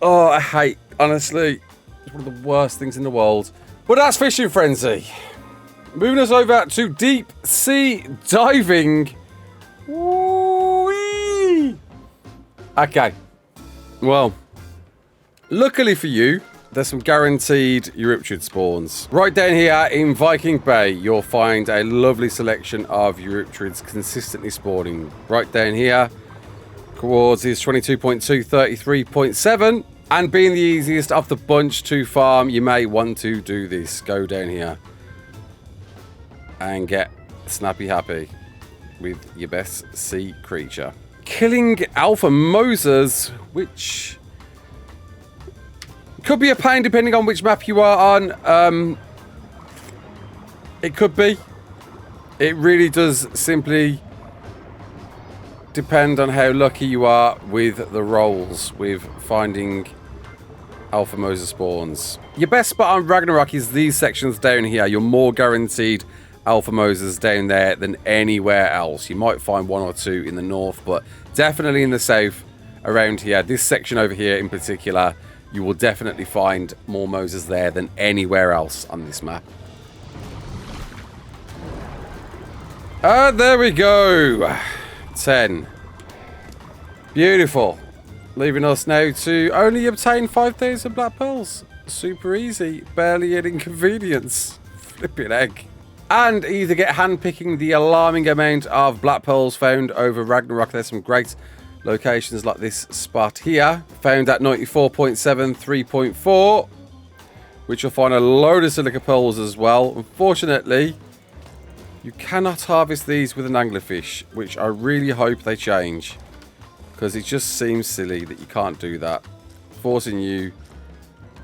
oh, I hate, honestly, it's one of the worst things in the world. But that's Fishing Frenzy. Moving us over to Deepsea Diving. Whee! Okay, well, Luckily for you, there's some guaranteed Euryptrid spawns. Right down here in Viking Bay, you'll find a lovely selection of Euryptrids consistently spawning. Right down here, towards is 22.2, 33.7. And being the easiest of the bunch to farm, you may want to do this. Go down here and get snappy happy with your best sea creature. Killing Alpha Mosas, which could be a pain depending on which map you are on. It could be. It really does simply depend on how lucky you are with the rolls, with finding Alpha Mosa spawns. Your best spot on Ragnarok is these sections down here. You're more guaranteed Alpha Mosas down there than anywhere else. You might find one or two in the north, but definitely in the south around here. This section over here in particular, you will definitely find more Mosas there than anywhere else on this map. There we go. 10. Beautiful. Leaving us now to only obtain 5,000 black pearls. Super easy. Barely an inconvenience. Flipping egg. And either get hand-picking the alarming amount of black pearls found over Ragnarok. There's some great locations like this spot here. Found at 94.7, 3.4. Which you'll find a load of silica pearls as well. Unfortunately, you cannot harvest these with an anglerfish, which I really hope they change. Because it just seems silly that you can't do that. Forcing you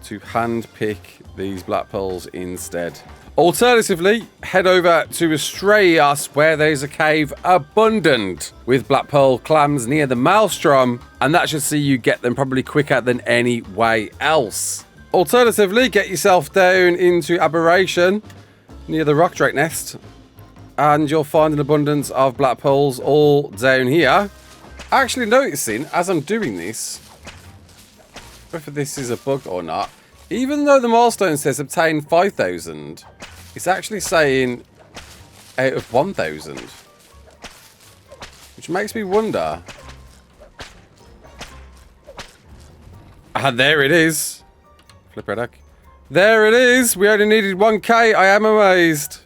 to hand pick these black pearls instead. Alternatively, head over to Astraios, where there's a cave abundant with black pearl clams near the Maelstrom, and that should see you get them probably quicker than any way else. Alternatively, get yourself down into Aberration near the rock drake nest, and you'll find an abundance of black pearls all down here. Actually noticing, as I'm doing this, whether this is a bug or not, even though the milestone says obtain 5,000, it's actually saying out of 1,000. Which makes me wonder. And there it is. Flip red egg. There it is. We only needed 1k. I am amazed.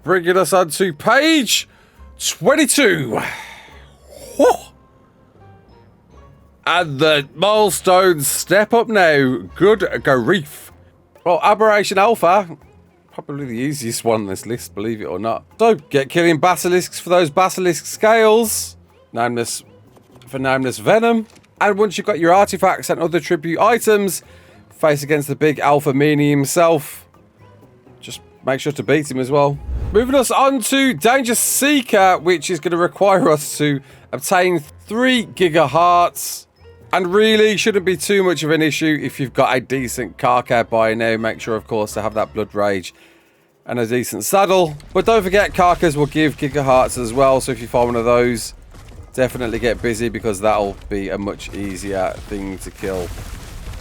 Bringing us on to page 22. Whew. And the milestones step up now. Good grief. Well, Aberration Alpha, probably the easiest one on this list, believe it or not. So, get killing basilisks for those basilisk scales. Nameless for nameless venom. And once you've got your artifacts and other tribute items, face against the big Alpha meanie himself. Just make sure to beat him as well. Moving us on to Danger Seeker, which is going to require us to obtain 3 Giga Hearts. And really shouldn't be too much of an issue if you've got a decent car cab by now. Make sure, of course, to have that Blood Rage and a decent saddle. But don't forget, Carcass will give Giga Hearts as well. So if you find one of those, definitely get busy, because that'll be a much easier thing to kill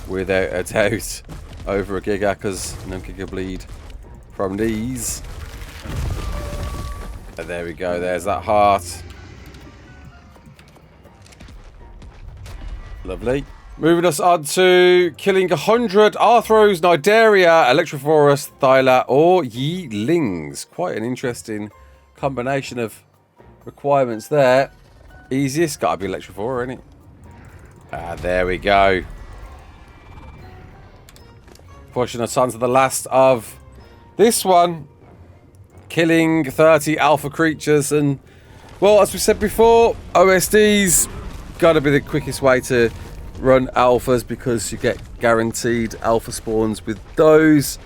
without a doubt over a Giga, because no Giga bleed from these. And there we go. There's that heart. Lovely. Moving us on to killing 100 Arthros, Nidaria, Electrophorus, Thyla, or Yeelings. Quite an interesting combination of requirements there. Easiest, gotta be Electrophora, isn't it? Ah, there we go. Pushing us on to the last of this one. Killing 30 alpha creatures, and, well, as we said before, OSDs gotta be the quickest way to run alphas, because you get guaranteed alpha spawns with those.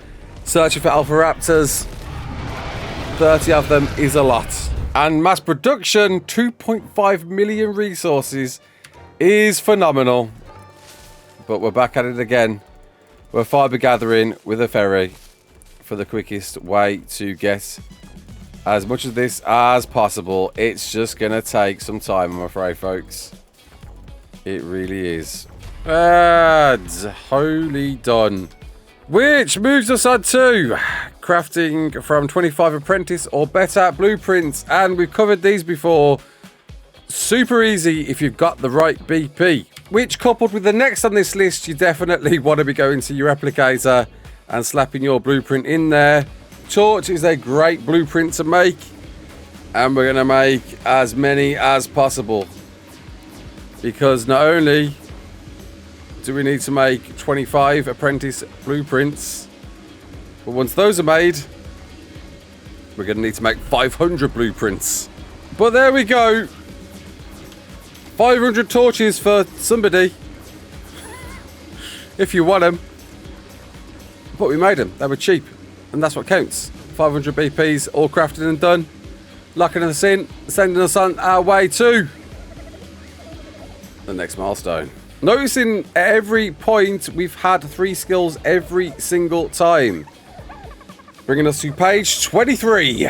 Searching for alpha raptors, 30 of them is a lot. And mass production, 2.5 million resources, is phenomenal. But we're back at it again. We're fiber gathering with a ferry for the quickest way to get as much of this as possible. It's just gonna take some time, I'm afraid, folks. It really is. Holy done. Which moves us on to crafting from 25 apprentice or better blueprints. And we've covered these before. super easy if you've got the right BP. Which, coupled with the next on this list, you definitely want to be going to your Replicator and slapping your blueprint in there. Torch is a great blueprint to make, and we're going to make as many as possible, because not only do we need to make 25 apprentice blueprints, but once those are made, we're going to need to make 500 blueprints. But there we go. 500 torches for somebody, if you want them. But we made them. They were cheap, and that's what counts. 500 BPs, all crafted and done. Locking us in, sending us on our way to the next milestone. Noticing at every point we've had 3 skills every single time. Bringing us to page 23.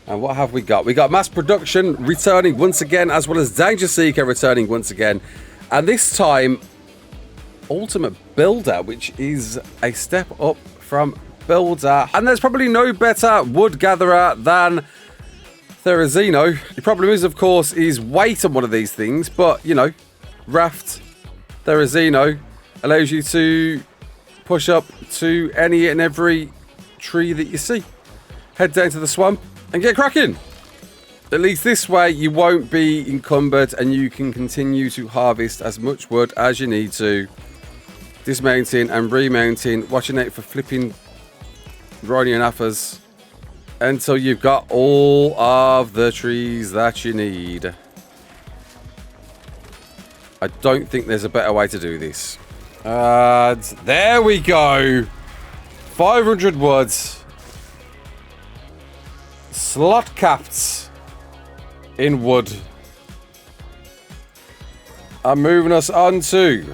And what have we got? We got Mass Production returning once again, as well as Danger Seeker returning once again. And this time, Ultimate Builder, which is a step up from Builder. And there's probably no better wood gatherer than Therizino. The problem is, of course, is weight on one of these things. But, you know, Raft Therizino allows you to push up to any and every tree that you see. Head down to the swamp and get cracking. At least this way you won't be encumbered, and you can continue to harvest as much wood as you need to, dismounting and remounting, watching out for flipping Rhino and Alphas until you've got all of the trees that you need. I don't think there's a better way to do this. There we go. 500 woods. Slot capped in wood. I'm moving us on to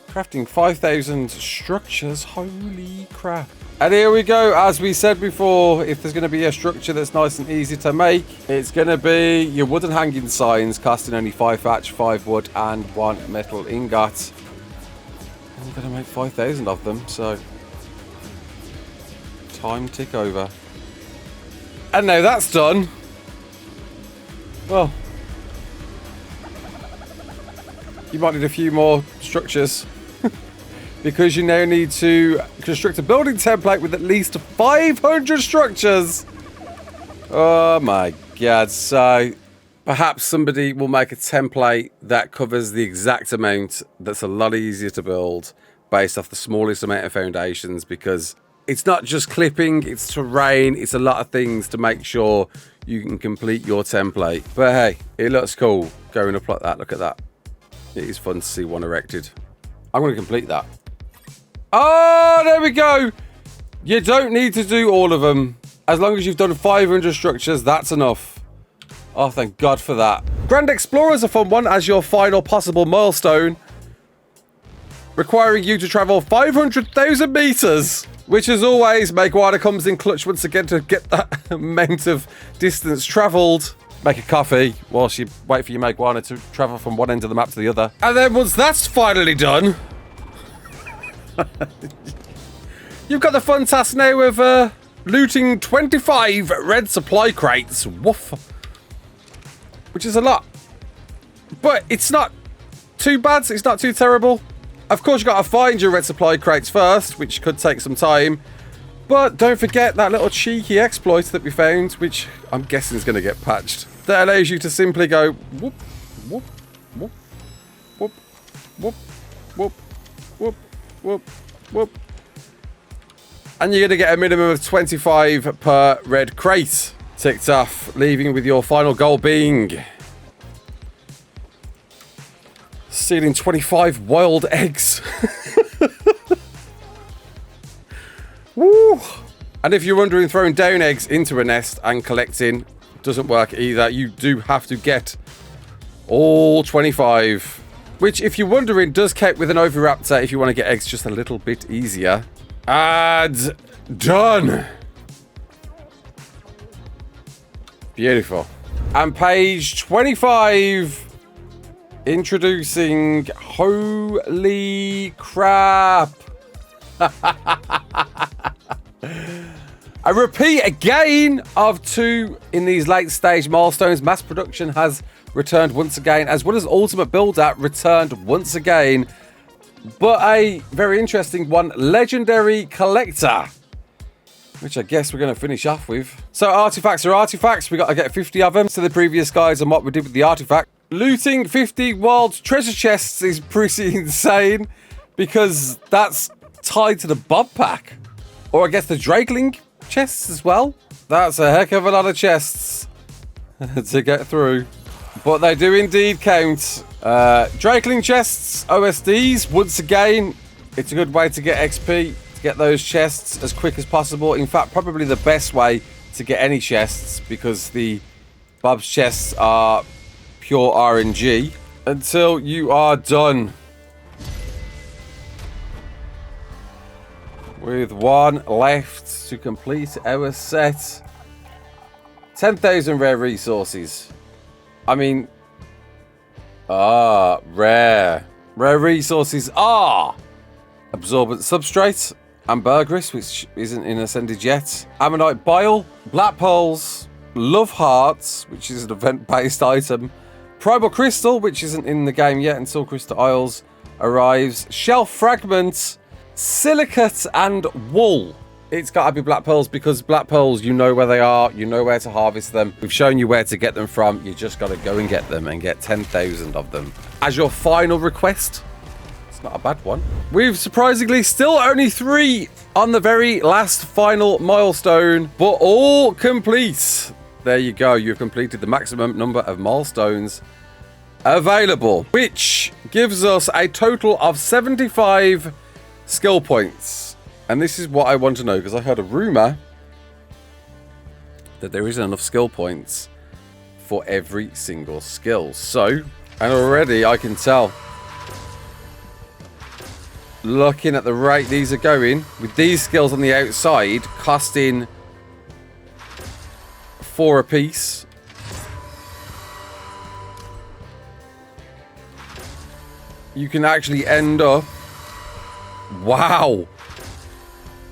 crafting 5,000 structures. Holy crap. And here we go. As we said before, if there's going to be a structure that's nice and easy to make, it's going to be your wooden hanging signs, costing only 5 thatch, 5 wood, and 1 metal ingot. I'm going to make 5,000 of them, so time tick over. And now that's done, well, you might need a few more structures because you now need to construct a building template with at least 500 structures. Oh my god. So perhaps somebody will make a template that covers the exact amount that's a lot easier to build based off the smallest amount of foundations, because it's not just clipping, it's terrain, it's a lot of things to make sure you can complete your template. But hey, it looks cool going up like that. Look at that. It is fun to see one erected. I'm going to complete that. Oh, there we go. You don't need to do all of them. As long as you've done 500 structures, that's enough. Oh, thank God for that. Grand Explorer is a fun one as your final possible milestone, requiring you to travel 500,000 meters. Which, as always, Megapithecus comes in clutch once again to get that amount of distance travelled. Make a coffee whilst you wait for your Megapithecus to travel from one end of the map to the other. And then once that's finally done, you've got the fun task now of looting 25 red supply crates. Woof. Which is a lot. But it's not too bad. It's not too terrible. Of course, you've got to find your red supply crates first, which could take some time. But don't forget that little cheeky exploit that we found, which I'm guessing is going to get patched. That allows you to simply go whoop, whoop, whoop, whoop, whoop, whoop, whoop, whoop, whoop. And you're going to get a minimum of 25 per red crate ticked off, leaving with your final goal being stealing 25 wild eggs. Woo! And if you're wondering, throwing down eggs into a nest and collecting doesn't work either. You do have to get all 25. Which, if you're wondering, does count with an Oviraptor if you want to get eggs just a little bit easier. And done. Beautiful. And page 25. Introducing, holy crap. A repeat again of 2 in these late stage milestones. Mass production has returned once again, as well as Ultimate Builder returned once again. But a very interesting one, Legendary Collector, which I guess we're going to finish off with. So artifacts are artifacts. We got to get 50 of them. So the previous guys on what we did with the artifact. Looting 50 wild treasure chests is pretty insane, because that's tied to the Bob Pack. Or I guess the Drakeling chests as well. That's a heck of a lot of chests to get through. But they do indeed count. Drakeling chests, OSDs, once again, it's a good way to get XP, to get those chests as quick as possible. In fact, probably the best way to get any chests, because the Bob's chests are pure RNG until you are done with 1 left to complete our set. 10,000 rare resources. I mean, rare resources are Absorbent Substrate, Ambergris, which isn't in Ascended yet, Ammonite Bile, Black Pearls, Love Hearts, which is an event-based item, Primal Crystal, which isn't in the game yet until Crystal Isles arrives, Shell Fragment, Silicate, and Wool. It's got to be Black Pearls, because Black Pearls, you know where they are, you know where to harvest them. We've shown you where to get them from. You just got to go and get them and get 10,000 of them as your final request. It's not a bad one. We've surprisingly still only 3 on the very last final milestone, but all complete. There you go. You've completed the maximum number of milestones available, which gives us a total of 75 skill points. And this is what I want to know, because I heard a rumor that there isn't enough skill points for every single skill. So, and already I can tell, looking at the rate these are going, with these skills on the outside costing 4 apiece, you can actually end up, wow,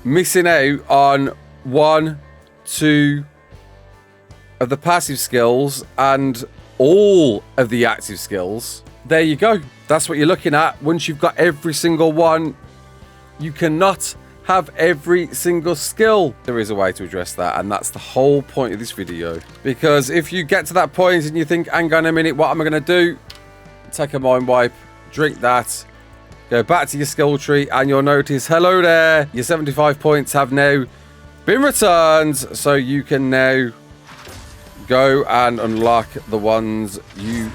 missing out on 1, 2 of the passive skills and all of the active skills. There you go. That's what you're looking at. Once you've got every single one, you cannot have every single skill. There is a way to address that, and that's the whole point of this video. Because if you get to that point and you think, hang on a minute, what am I going to do? Take a mind wipe, drink that, go back to your skill tree, and you'll notice, hello there, your 75 points have now been returned, so you can now go and unlock the ones you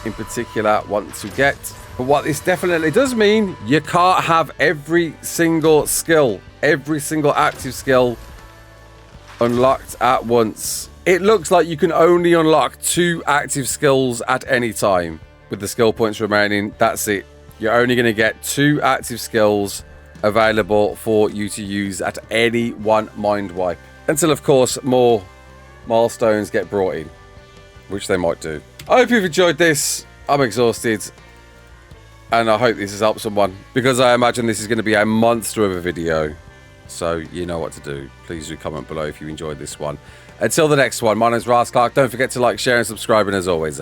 in particular want to get. But what this definitely does mean, you can't have every single skill, every single active skill unlocked at once. It looks like you can only unlock 2 active skills at any time. With the skill points remaining, that's it. You're only going to get 2 active skills available for you to use at any one mind wipe. Until, of course, more milestones get brought in, which they might do. I hope you've enjoyed this. I'm exhausted, and I hope this has helped someone, because I imagine this is going to be a monster of a video. So you know what to do. Please do comment below if you enjoyed this one. Until the next one, my name's Raasclark. Don't forget to like, share, and subscribe, and as always,